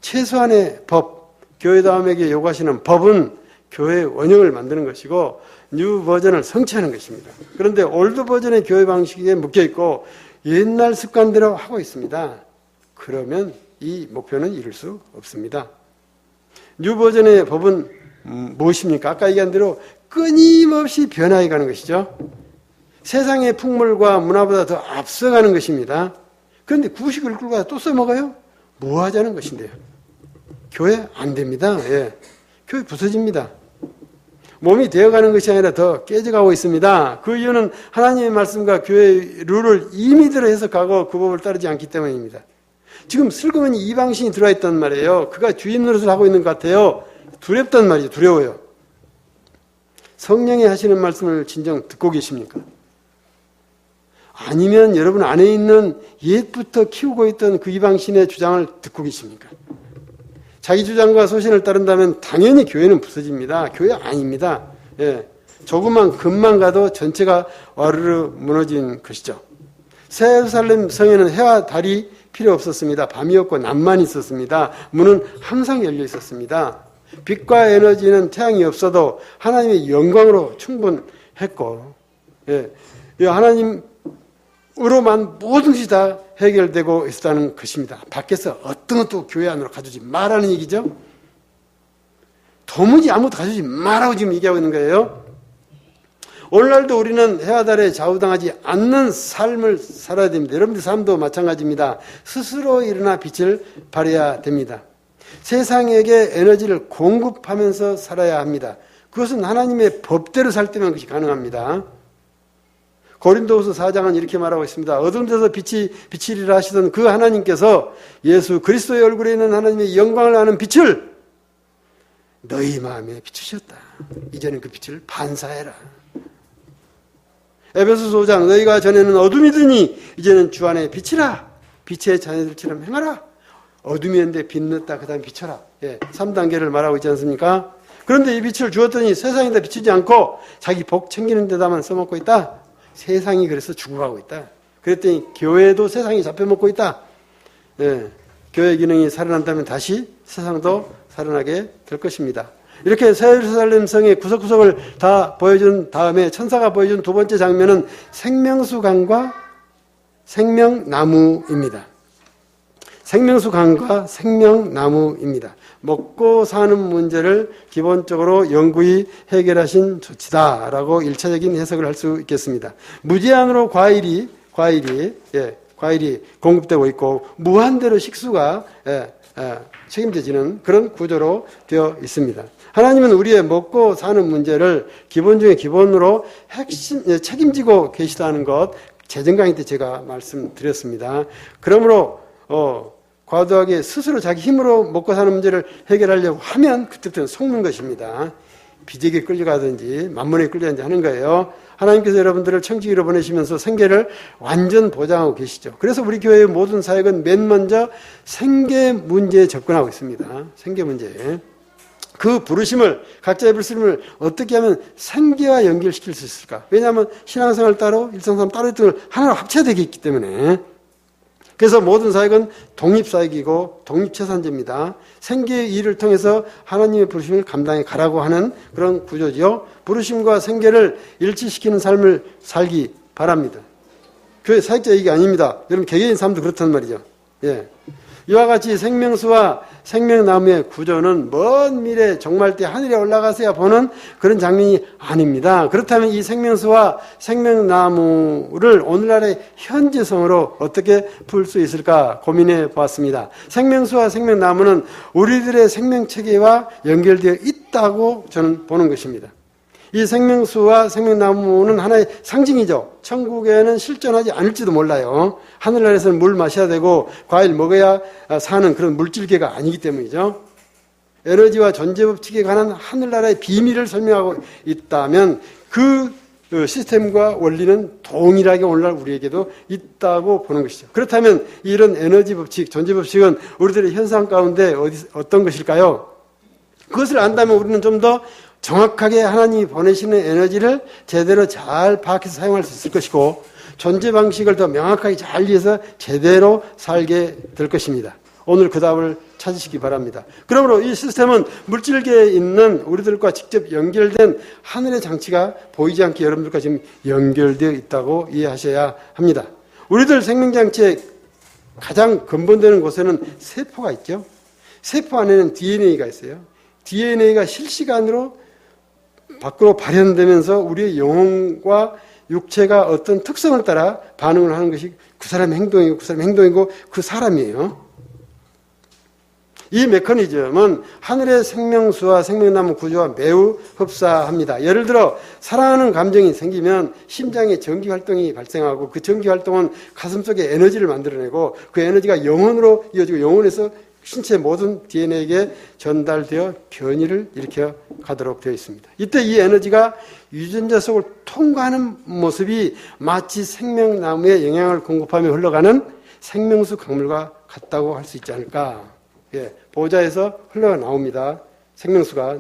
최소한의 법, 교회다움에게 요구하시는 법은 교회의 원형을 만드는 것이고 뉴 버전을 성취하는 것입니다. 그런데 올드 버전의 교회 방식에 묶여있고 옛날 습관대로 하고 있습니다. 그러면 이 목표는 이룰 수 없습니다. 뉴 버전의 법은 무엇입니까? 아까 얘기한 대로 끊임없이 변화해 가는 것이죠. 세상의 풍물과 문화보다 더 앞서가는 것입니다. 그런데 구식을 끌고 가서 또 써먹어요? 뭐 하자는 것인데요? 교회 안 됩니다. 교회 부서집니다. 몸이 되어가는 것이 아니라 더 깨져가고 있습니다. 그 이유는 하나님의 말씀과 교회의 룰을 임의대로 해석하고 그 법을 따르지 않기 때문입니다. 지금 슬그머니 이방신이 들어와 있단 말이에요. 그가 주인 노릇을 하고 있는 것 같아요. 두렵단 말이죠. 두려워요. 성령이 하시는 말씀을 진정 듣고 계십니까? 아니면 여러분 안에 있는 옛부터 키우고 있던 그 이방신의 주장을 듣고 계십니까? 자기 주장과 소신을 따른다면 당연히 교회는 부서집니다. 교회 아닙니다. 조그만 금만 가도 전체가 와르르 무너진 것이죠. 새 예루살렘 성에는 해와 달이 필요 없었습니다. 밤이었고 낮만 있었습니다. 문은 항상 열려 있었습니다. 빛과 에너지는 태양이 없어도 하나님의 영광으로 충분했고 하나님으로만 모든 것이 다 해결되고 있었다는 것입니다. 밖에서 어떤 것도 교회 안으로 가두지 말라는 얘기죠. 도무지 아무것도 가두지 말라고 지금 얘기하고 있는 거예요. 오늘날도 우리는 해와 달에 좌우당하지 않는 삶을 살아야 됩니다. 여러분들 삶도 마찬가지입니다. 스스로 일어나 빛을 발해야 됩니다. 세상에게 에너지를 공급하면서 살아야 합니다. 그것은 하나님의 법대로 살 때만 그것이 가능합니다. 고린도후서 4장은 이렇게 말하고 있습니다. 어두운 데서 빛이 비치리라 하시던 그 하나님께서 예수 그리스도의 얼굴에 있는 하나님의 영광을 아는 빛을 너희 마음에 비추셨다. 이제는 그 빛을 반사해라. 에베소서 5장 너희가 전에는 어둠이더니 이제는 주 안에 빛이라. 빛의 자녀들처럼 행하라. 어둠이었는데 빛 넣었다. 그 다음에 비춰라. 3단계를 말하고 있지 않습니까? 그런데 이 빛을 주었더니 세상에다 비추지 않고 자기 복 챙기는 데다만 써먹고 있다. 세상이 그래서 죽어가고 있다. 그랬더니 교회도 세상이 잡혀먹고 있다. 교회 기능이 살아난다면 다시 세상도 살아나게 될 것입니다. 이렇게 새 예루살렘 성의 구석구석을 다 보여준 다음에 천사가 보여준 두 번째 장면은 생명수강과 생명나무입니다. 생명수강과 생명나무입니다. 먹고 사는 문제를 기본적으로 영구히 해결하신 조치다라고 1차적인 해석을 할 수 있겠습니다. 무제한으로 과일이 공급되고 있고 무한대로 식수가 책임져지는 그런 구조로 되어 있습니다. 하나님은 우리의 먹고 사는 문제를 기본 중에 기본으로 책임지고 계시다는 것 재정 강의 때 제가 말씀드렸습니다. 그러므로 과도하게 스스로 자기 힘으로 먹고 사는 문제를 해결하려고 하면 그때부터는 속는 것입니다. 비제에 끌려가든지 만문에 끌려가든지 하는 거예요. 하나님께서 여러분들을 청지기로 보내시면서 생계를 완전 보장하고 계시죠. 그래서 우리 교회의 모든 사역은 맨 먼저 생계 문제에 접근하고 있습니다. 생계 문제. 그 부르심을, 각자의 부르심을 어떻게 하면 생계와 연결시킬 수 있을까? 왜냐하면 신앙생활 따로, 일상생활 따로 있던 걸 하나로 합쳐야 되기 때문에. 그래서 모든 사역은 독립사역이고 독립체산제입니다. 생계의 일을 통해서 하나님의 부르심을 감당해 가라고 하는 그런 구조죠. 부르심과 생계를 일치시키는 삶을 살기 바랍니다. 교회 사역자 얘기 아닙니다. 여러분 개개인 삶도 그렇단 말이죠. 예. 이와 같이 생명수와 생명나무의 구조는 먼 미래 종말 때 하늘에 올라가서야 보는 그런 장면이 아닙니다. 그렇다면 이 생명수와 생명나무를 오늘날의 현재성으로 어떻게 풀 수 있을까 고민해 보았습니다. 생명수와 생명나무는 우리들의 생명체계와 연결되어 있다고 저는 보는 것입니다. 이 생명수와 생명나무는 하나의 상징이죠. 천국에는 실존하지 않을지도 몰라요. 하늘나라에서는 물 마셔야 되고 과일 먹어야 사는 그런 물질계가 아니기 때문이죠. 에너지와 존재법칙에 관한 하늘나라의 비밀을 설명하고 있다면 그 시스템과 원리는 동일하게 오늘날 우리에게도 있다고 보는 것이죠. 그렇다면 이런 에너지 법칙, 존재법칙은 우리들의 현상 가운데 어떤 것일까요? 그것을 안다면 우리는 좀 더 정확하게 하나님이 보내시는 에너지를 제대로 잘 파악해서 사용할 수 있을 것이고 존재 방식을 더 명확하게 잘 이해해서 제대로 살게 될 것입니다. 오늘 그 답을 찾으시기 바랍니다. 그러므로 이 시스템은 물질계에 있는 우리들과 직접 연결된 하늘의 장치가 보이지 않게 여러분들과 지금 연결되어 있다고 이해하셔야 합니다. 우리들 생명장치의 가장 근본되는 곳에는 세포가 있죠. 세포 안에는 DNA가 있어요. DNA가 실시간으로 밖으로 발현되면서 우리의 영혼과 육체가 어떤 특성을 따라 반응을 하는 것이 그 사람의 행동이고 그 사람의 행동이고 그 사람이에요. 이 메커니즘은 하늘의 생명수와 생명나무 구조와 매우 흡사합니다. 예를 들어 사랑하는 감정이 생기면 심장에 전기활동이 발생하고 그 전기활동은 가슴속에 에너지를 만들어내고 그 에너지가 영혼으로 이어지고 영혼에서 신체 모든 DNA에게 전달되어 변이를 일으켜 가도록 되어 있습니다. 이때 이 에너지가 유전자 속을 통과하는 모습이 마치 생명나무에 영양을 공급하며 흘러가는 생명수 강물과 같다고 할 수 있지 않을까. 예, 보좌에서 흘러나옵니다. 생명수가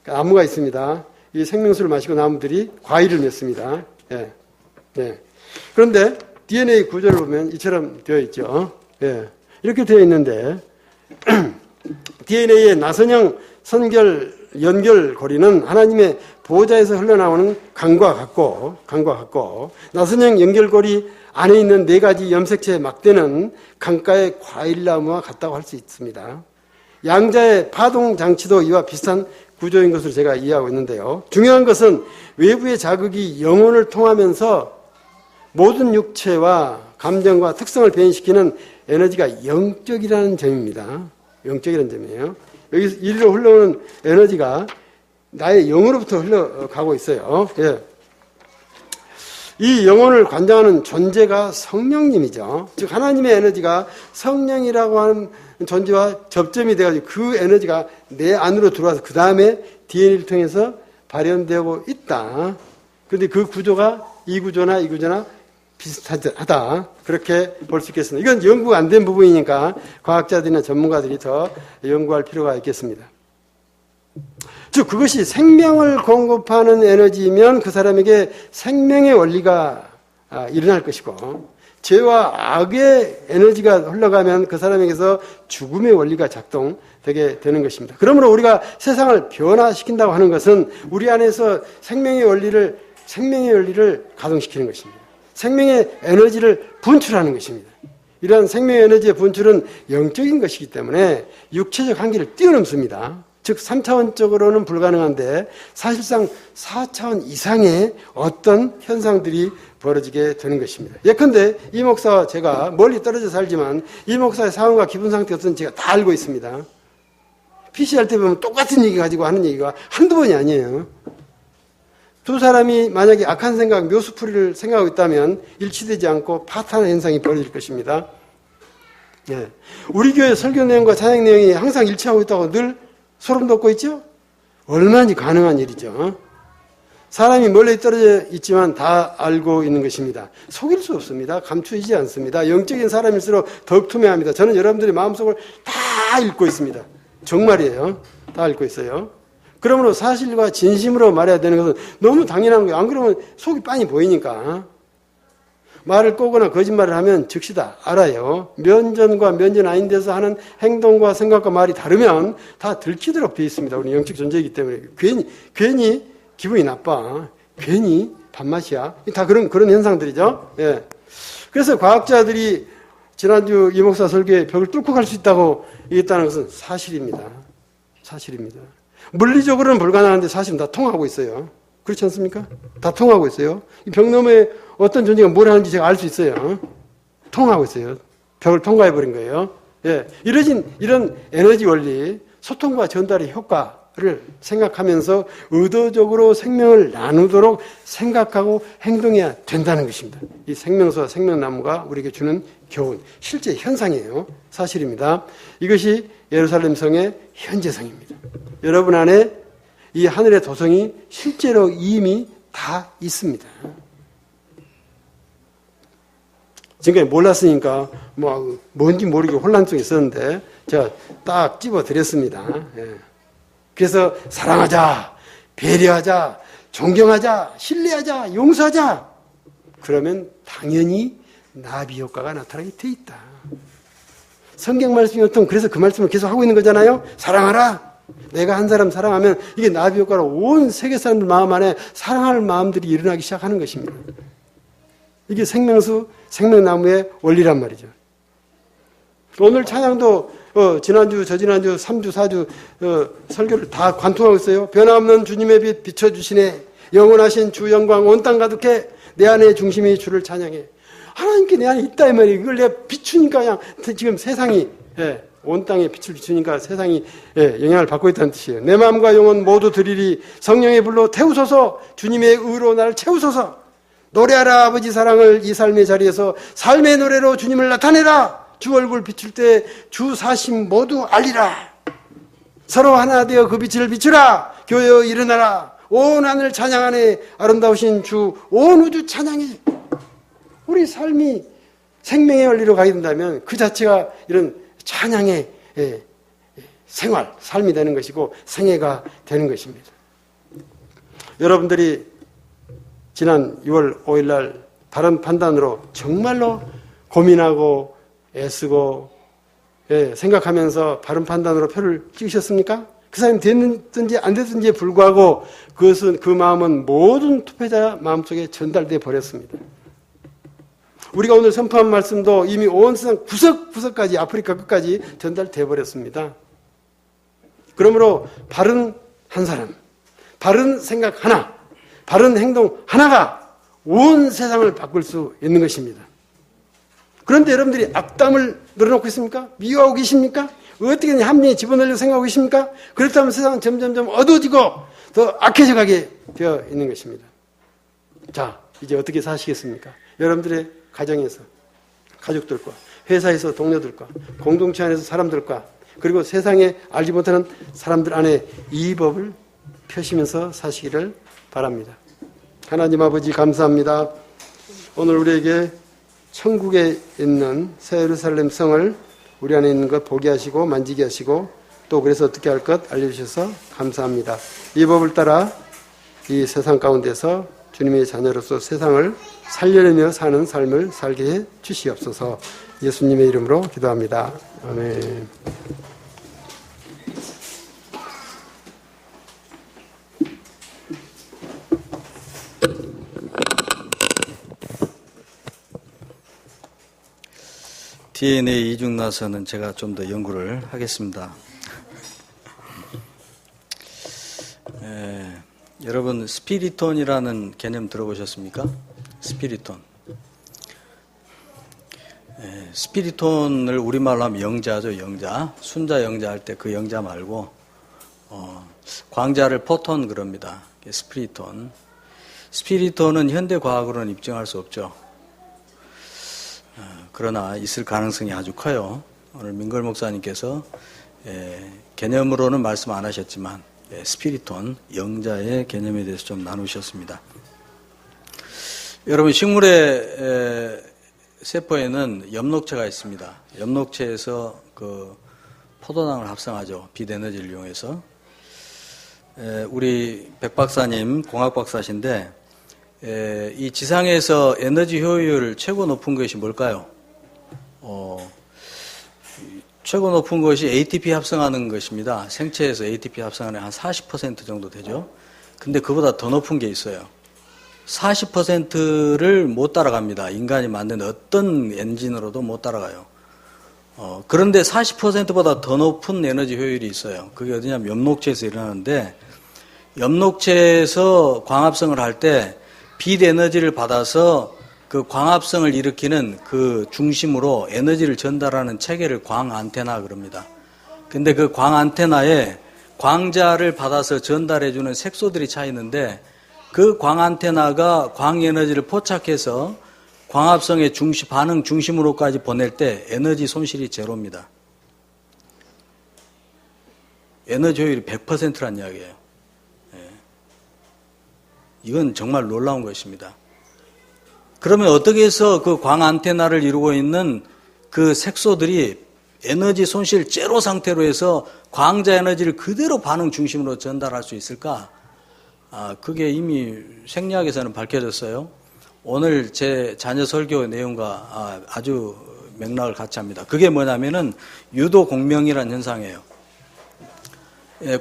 나무가 있습니다. 이 생명수를 마시고 나무들이 과일을 맺습니다. 예, 예. 그런데 DNA 구조를 보면 이처럼 되어 있죠. 예, 이렇게 되어 있는데 DNA의 나선형 연결고리는 하나님의 보호자에서 흘러나오는 강과 같고 나선형 연결고리 안에 있는 4가지 염색체 막대는 강가의 과일나무와 같다고 할 수 있습니다. 양자의 파동장치도 이와 비슷한 구조인 것으로 제가 이해하고 있는데요. 중요한 것은 외부의 자극이 영혼을 통하면서 모든 육체와 감정과 특성을 변시키는 에너지가 영적이라는 점입니다. 영적이라는 점이에요. 여기서 이리로 흘러오는 에너지가 나의 영으로부터 흘러가고 있어요. 예. 이 영혼을 관장하는 존재가 성령님이죠. 즉 하나님의 에너지가 성령이라고 하는 존재와 접점이 돼가지고 그 에너지가 내 안으로 들어와서 그 다음에 DNA를 통해서 발현되고 있다. 그런데 그 구조가 이 구조나 비슷하다. 그렇게 볼 수 있겠습니다. 이건 연구가 안 된 부분이니까 과학자들이나 전문가들이 더 연구할 필요가 있겠습니다. 즉 그것이 생명을 공급하는 에너지면 그 사람에게 생명의 원리가 일어날 것이고 죄와 악의 에너지가 흘러가면 그 사람에게서 죽음의 원리가 작동될 되게 되는 것입니다. 그러므로 우리가 세상을 변화시킨다고 하는 것은 우리 안에서 생명의 원리를 가동시키는 것입니다. 생명의 에너지를 분출하는 것입니다. 이러한 생명의 에너지의 분출은 영적인 것이기 때문에 육체적 한계를 뛰어넘습니다. 즉 3차원적으로는 불가능한데 사실상 4차원 이상의 어떤 현상들이 벌어지게 되는 것입니다. 예컨대 이 목사와 제가 멀리 떨어져 살지만 이 목사의 상황과 기분 상태 어떤지 제가 다 알고 있습니다. PC할 때 보면 똑같은 얘기 가지고 하는 얘기가 한두 번이 아니에요. 두 사람이 만약에 악한 생각, 묘수풀이를 생각하고 있다면 일치되지 않고 파탄의 현상이 벌어질 것입니다. 예. 우리 교회 설교 내용과 찬양 내용이 항상 일치하고 있다고 늘 소름 돋고 있죠? 얼마나 가능한 일이죠. 사람이 멀리 떨어져 있지만 다 알고 있는 것입니다. 속일 수 없습니다. 감추이지 않습니다. 영적인 사람일수록 더욱 투명합니다. 저는 여러분들의 마음속을 다 읽고 있습니다. 정말이에요. 다 읽고 있어요. 그러므로 사실과 진심으로 말해야 되는 것은 너무 당연한 거예요. 안 그러면 속이 빤히 보이니까. 말을 꼬거나 거짓말을 하면 즉시 다 알아요. 면전과 면전 아닌 데서 하는 행동과 생각과 말이 다르면 다 들키도록 되어 있습니다. 우리 영적 존재이기 때문에. 괜히 기분이 나빠. 괜히 밥맛이야. 다 그런 현상들이죠. 예. 그래서 과학자들이 지난주 이 목사 설교에 벽을 뚫고 갈 수 있다고 얘기했다는 것은 사실입니다. 사실입니다. 물리적으로는 불가능한데 사실은 다 통하고 있어요. 그렇지 않습니까? 다 통하고 있어요. 이 벽 너머에 어떤 존재가 뭘 하는지 제가 알 수 있어요. 통하고 있어요. 벽을 통과해버린 거예요. 예. 이런 에너지 원리, 소통과 전달의 효과를 생각하면서 의도적으로 생명을 나누도록 생각하고 행동해야 된다는 것입니다. 이 생명수와 생명나무가 우리에게 주는 교훈, 실제 현상이에요. 사실입니다. 이것이 예루살렘 성의 현재성입니다. 여러분 안에 이 하늘의 도성이 실제로 이미 다 있습니다. 지금까지 몰랐으니까 뭔지 모르게 혼란 속에 있었는데 제가 딱 집어드렸습니다. 예. 그래서 사랑하자, 배려하자, 존경하자, 신뢰하자, 용서하자. 그러면 당연히 나비 효과가 나타나게 돼 있다. 성경 말씀이 어떤 그래서 그 말씀을 계속 하고 있는 거잖아요. 사랑하라. 내가 한 사람 사랑하면 이게 나비 효과로 온 세계 사람들 마음 안에 사랑할 마음들이 일어나기 시작하는 것입니다. 이게 생명수, 생명나무의 원리란 말이죠. 오늘 찬양도 지난주, 저지난주, 3주, 4주 설교를 다 관통하고 있어요. 변함없는 주님의 빛 비춰주시네. 영원하신 주 영광 온 땅 가득해. 내 안에 중심이 주를 찬양해. 하나님께 내 안에 있다 이 말이에요. 이걸 내가 비추니까 그냥 지금 세상이 온 땅에 빛을 비추니까 세상이 영향을 받고 있다는 뜻이에요. 내 마음과 영혼 모두 드리리. 성령의 불로 태우소서. 주님의 의로 나를 채우소서. 노래하라 아버지 사랑을 이 삶의 자리에서 삶의 노래로 주님을 나타내라. 주 얼굴 비출 때 주 사심 모두 알리라. 서로 하나 되어 그 빛을 비추라. 교회여 일어나라. 온 하늘 찬양하네. 아름다우신 주 온 우주 찬양해. 우리 삶이 생명의 원리로 가게 된다면 그 자체가 이런 찬양의 생활, 삶이 되는 것이고 생애가 되는 것입니다. 여러분들이 지난 6월 5일 날 바른 판단으로 정말로 고민하고 애쓰고 생각하면서 바른 판단으로 표를 찍으셨습니까? 그 사람이 됐든지 안 됐든지에 불구하고 그 마음은 모든 투표자 마음속에 전달돼 버렸습니다. 우리가 오늘 선포한 말씀도 이미 온 세상 구석구석까지 아프리카 끝까지 전달돼 버렸습니다. 그러므로 바른 한 사람, 바른 생각 하나, 바른 행동 하나가 온 세상을 바꿀 수 있는 것입니다. 그런데 여러분들이 악담을 늘어놓고 있습니까? 미워하고 계십니까? 어떻게 합리에 집어넣으려고 생각하고 계십니까? 그렇다면 세상은 점점점 어두워지고 더 악해져 가게 되어 있는 것입니다. 자, 이제 어떻게 사시겠습니까? 여러분들의 가정에서, 가족들과, 회사에서 동료들과, 공동체 안에서 사람들과, 그리고 세상에 알지 못하는 사람들 안에 이 법을 펴시면서 사시기를 바랍니다. 하나님 아버지 감사합니다. 오늘 우리에게 천국에 있는 새 예루살렘 성을 우리 안에 있는 것 보게 하시고 만지게 하시고 또 그래서 어떻게 할 것 알려주셔서 감사합니다. 이 법을 따라 이 세상 가운데서 주님의 자녀로서 세상을 살려내며 사는 삶을 살게 해 주시옵소서. 예수님의 이름으로 기도합니다. 아멘. DNA 이중나선은 제가 좀 더 연구를 하겠습니다. 여러분 스피리톤이라는 개념 들어보셨습니까? 스피리톤. 스피리톤을 우리말로 하면 영자죠, 영자. 순자 영자 할 때 그 영자 말고 광자를 포톤 그럽니다. 스피리톤. 스피리톤은 현대 과학으로는 입증할 수 없죠. 그러나 있을 가능성이 아주 커요. 오늘 민걸 목사님께서 개념으로는 말씀 안 하셨지만 스피리톤, 영자의 개념에 대해서 좀 나누셨습니다. 여러분 식물의 세포에는 엽록체가 있습니다. 엽록체에서 그 포도당을 합성하죠. 빛 에너지를 이용해서. 우리 백 박사님 공학 박사신데 이 지상에서 에너지 효율 최고 높은 것이 뭘까요? 최고 높은 것이 ATP 합성하는 것입니다. 생체에서 ATP 합성하는 한 40% 정도 되죠. 근데 그보다 더 높은 게 있어요. 40%를 못 따라갑니다. 인간이 만든 어떤 엔진으로도 못 따라가요. 그런데 40%보다 더 높은 에너지 효율이 있어요. 그게 어디냐면 엽록체에서 일어나는데, 엽록체에서 광합성을 할 때 빛 에너지를 받아서 그 광합성을 일으키는 그 중심으로 에너지를 전달하는 체계를 광 안테나 그럽니다. 근데 그 광 안테나에 광자를 받아서 전달해주는 색소들이 차 있는데, 그 광 안테나가 광 에너지를 포착해서 광합성의 반응 중심으로까지 보낼 때 에너지 손실이 제로입니다. 에너지 효율이 100%란 이야기예요. 이건 정말 놀라운 것입니다. 그러면 어떻게 해서 그 광 안테나를 이루고 있는 그 색소들이 에너지 손실 제로 상태로 해서 광자 에너지를 그대로 반응 중심으로 전달할 수 있을까? 그게 이미 생리학에서는 밝혀졌어요. 오늘 제 자녀 설교 내용과 아주 맥락을 같이 합니다. 그게 뭐냐면은 유도 공명이라는 현상이에요.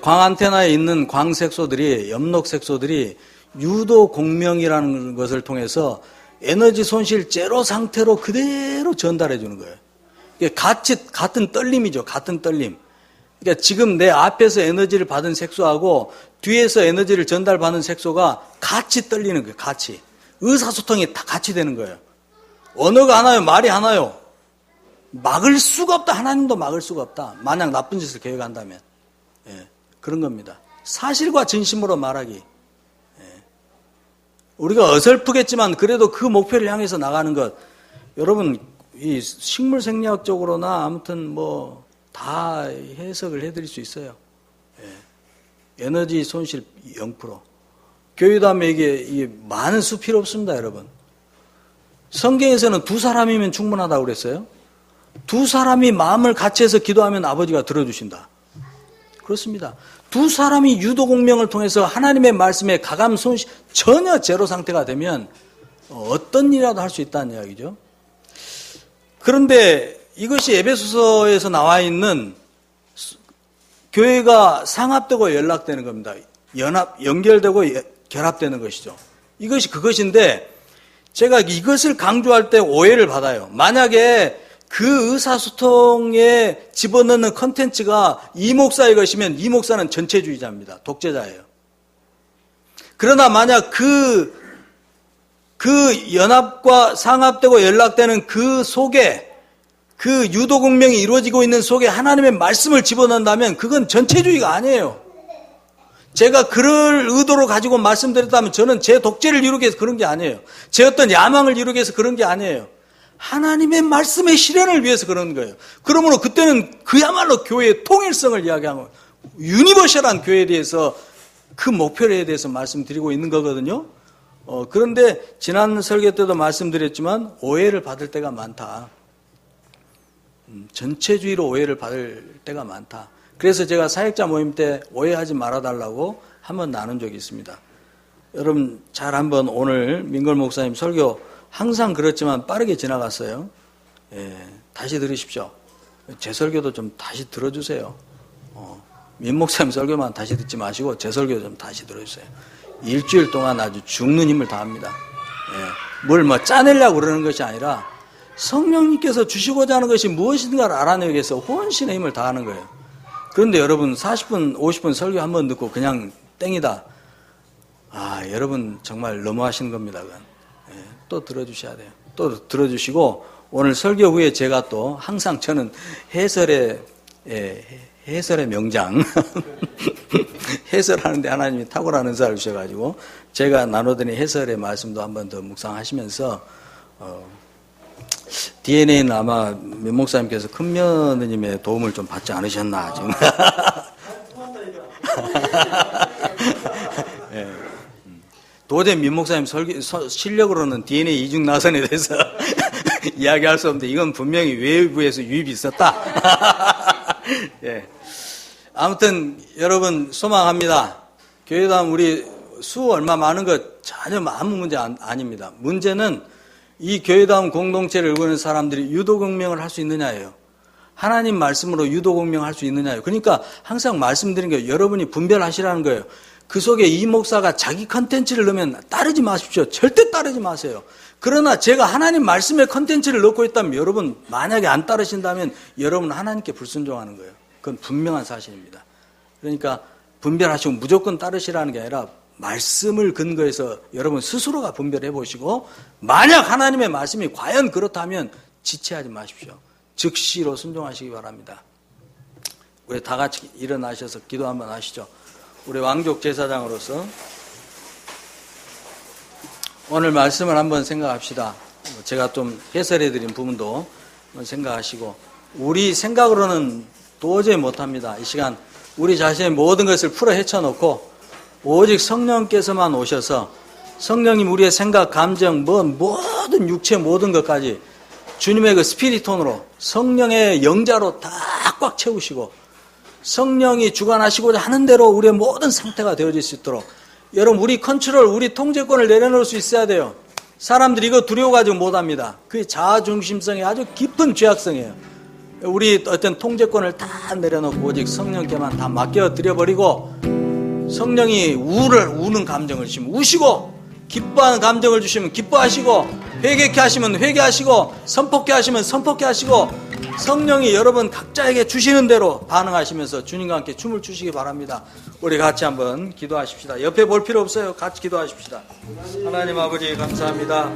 광 안테나에 있는 광색소들이, 엽록색소들이 유도 공명이라는 것을 통해서 에너지 손실 제로 상태로 그대로 전달해 주는 거예요. 이게 같은 떨림이죠. 같은 떨림. 그러니까 지금 내 앞에서 에너지를 받은 색소하고 뒤에서 에너지를 전달받는 색소가 같이 떨리는 거예요. 같이. 의사소통이 다 같이 되는 거예요. 언어가 하나요? 말이 하나요? 막을 수가 없다. 하나님도 막을 수가 없다. 만약 나쁜 짓을 계획한다면. 그런 겁니다. 사실과 진심으로 말하기. 우리가 어설프겠지만 그래도 그 목표를 향해서 나가는 것. 여러분, 이 식물 생리학적으로나 아무튼 뭐 다 해석을 해드릴 수 있어요. 에너지 손실 0%. 교회담에 이게 많은 수 필요 없습니다, 여러분. 성경에서는 두 사람이면 충분하다고 그랬어요. 두 사람이 마음을 같이 해서 기도하면 아버지가 들어주신다. 그렇습니다. 두 사람이 유도 공명을 통해서 하나님의 말씀에 가감 손실 전혀 제로 상태가 되면 어떤 일이라도 할 수 있다는 이야기죠. 그런데 이것이 에베소서에서 나와 있는 교회가 상합되고 연락되는 겁니다. 연결되고 결합되는 것이죠. 이것이 그것인데 제가 이것을 강조할 때 오해를 받아요. 만약에 그 의사소통에 집어넣는 컨텐츠가 이 목사의 것이면 이 목사는 전체주의자입니다. 독재자예요. 그러나 만약 그 연합과 상합되고 연락되는 그 속에 그 유도공명이 이루어지고 있는 속에 하나님의 말씀을 집어넣는다면 그건 전체주의가 아니에요. 제가 그럴 의도로 가지고 말씀드렸다면 저는 제 독재를 이루기 위해서 그런 게 아니에요. 제 어떤 야망을 이루기 위해서 그런 게 아니에요. 하나님의 말씀의 실현을 위해서 그런 거예요. 그러므로 그때는 그야말로 교회의 통일성을 이야기하고 유니버셜한 교회에 대해서 그 목표에 대해서 말씀드리고 있는 거거든요. 그런데 지난 설교 때도 말씀드렸지만 오해를 받을 때가 많다. 전체주의로 오해를 받을 때가 많다. 그래서 제가 사역자 모임 때 오해하지 말아달라고 한번 나눈 적이 있습니다. 여러분 잘 한번 오늘 민걸 목사님 설교 항상 그렇지만 빠르게 지나갔어요. 다시 들으십시오. 제 설교도 좀 다시 들어주세요. 민 목사님 설교만 다시 듣지 마시고 제 설교 좀 다시 들어주세요. 일주일 동안 아주 죽는 힘을 다합니다. 뭘 짜내려고 그러는 것이 아니라 성령님께서 주시고자 하는 것이 무엇인가를 알아내기 위해서 혼신의 힘을 다하는 거예요. 그런데 여러분 40분, 50분 설교 한번 듣고 그냥 땡이다. 여러분 정말 너무하시는 겁니다. 그건. 또 들어주셔야 돼요. 또 들어주시고 오늘 설교 후에 제가 또 항상 저는 해설의 명장 해설하는데 하나님이 탁월한 은사를 주셔가지고 제가 나누더니 해설의 말씀도 한번 더 묵상하시면서 DNA는 아마 면 목사님께서 큰 며느님의 도움을 좀 받지 않으셨나 지금. 네. 도저히 민 목사님 실력으로는 DNA 이중 나선에 대해서 이야기할 수 없는데 이건 분명히 외부에서 유입이 있었다. 예. 아무튼 여러분 소망합니다. 교회당 우리 수 얼마 많은 것 전혀 아무 문제 아닙니다. 문제는 이 교회다운 공동체를 이루는 사람들이 유도공명을 할 수 있느냐예요. 하나님 말씀으로 유도공명할 수 있느냐예요. 그러니까 항상 말씀드린 게 여러분이 분별하시라는 거예요. 그 속에 이 목사가 자기 컨텐츠를 넣으면 따르지 마십시오. 절대 따르지 마세요. 그러나 제가 하나님 말씀의 컨텐츠를 넣고 있다면 여러분 만약에 안 따르신다면 여러분은 하나님께 불순종하는 거예요. 그건 분명한 사실입니다. 그러니까 분별하시고 무조건 따르시라는 게 아니라 말씀을 근거해서 여러분 스스로가 분별해 보시고 만약 하나님의 말씀이 과연 그렇다면 지체하지 마십시오. 즉시로 순종하시기 바랍니다. 우리 다 같이 일어나셔서 기도 한번 하시죠. 우리 왕족 제사장으로서 오늘 말씀을 한번 생각합시다. 제가 좀 해설해 드린 부분도 한번 생각하시고 우리 생각으로는 도저히 못합니다. 이 시간 우리 자신의 모든 것을 풀어 헤쳐놓고 오직 성령께서만 오셔서 성령님 우리의 생각, 감정, 모든 육체 모든 것까지 주님의 그 스피리톤으로 성령의 영자로 다 꽉 채우시고 성령이 주관하시고자 하는 대로 우리의 모든 상태가 되어질 수 있도록 여러분 우리 컨트롤, 우리 통제권을 내려놓을 수 있어야 돼요. 사람들이 이거 두려워가지고 못합니다. 그게 자아중심성의 아주 깊은 죄악성이에요. 우리 어떤 통제권을 다 내려놓고 오직 성령께만 다 맡겨드려버리고 성령이 우는 감정을 주시면 우시고 기뻐하는 감정을 주시면 기뻐하시고 회개케 하시면 회개하시고 선포케 하시면 선포케 하시고 성령이 여러분 각자에게 주시는 대로 반응하시면서 주님과 함께 춤을 추시기 바랍니다. 우리 같이 한번 기도하십시다. 옆에 볼 필요 없어요. 같이 기도하십시다. 하나님 아버지 감사합니다.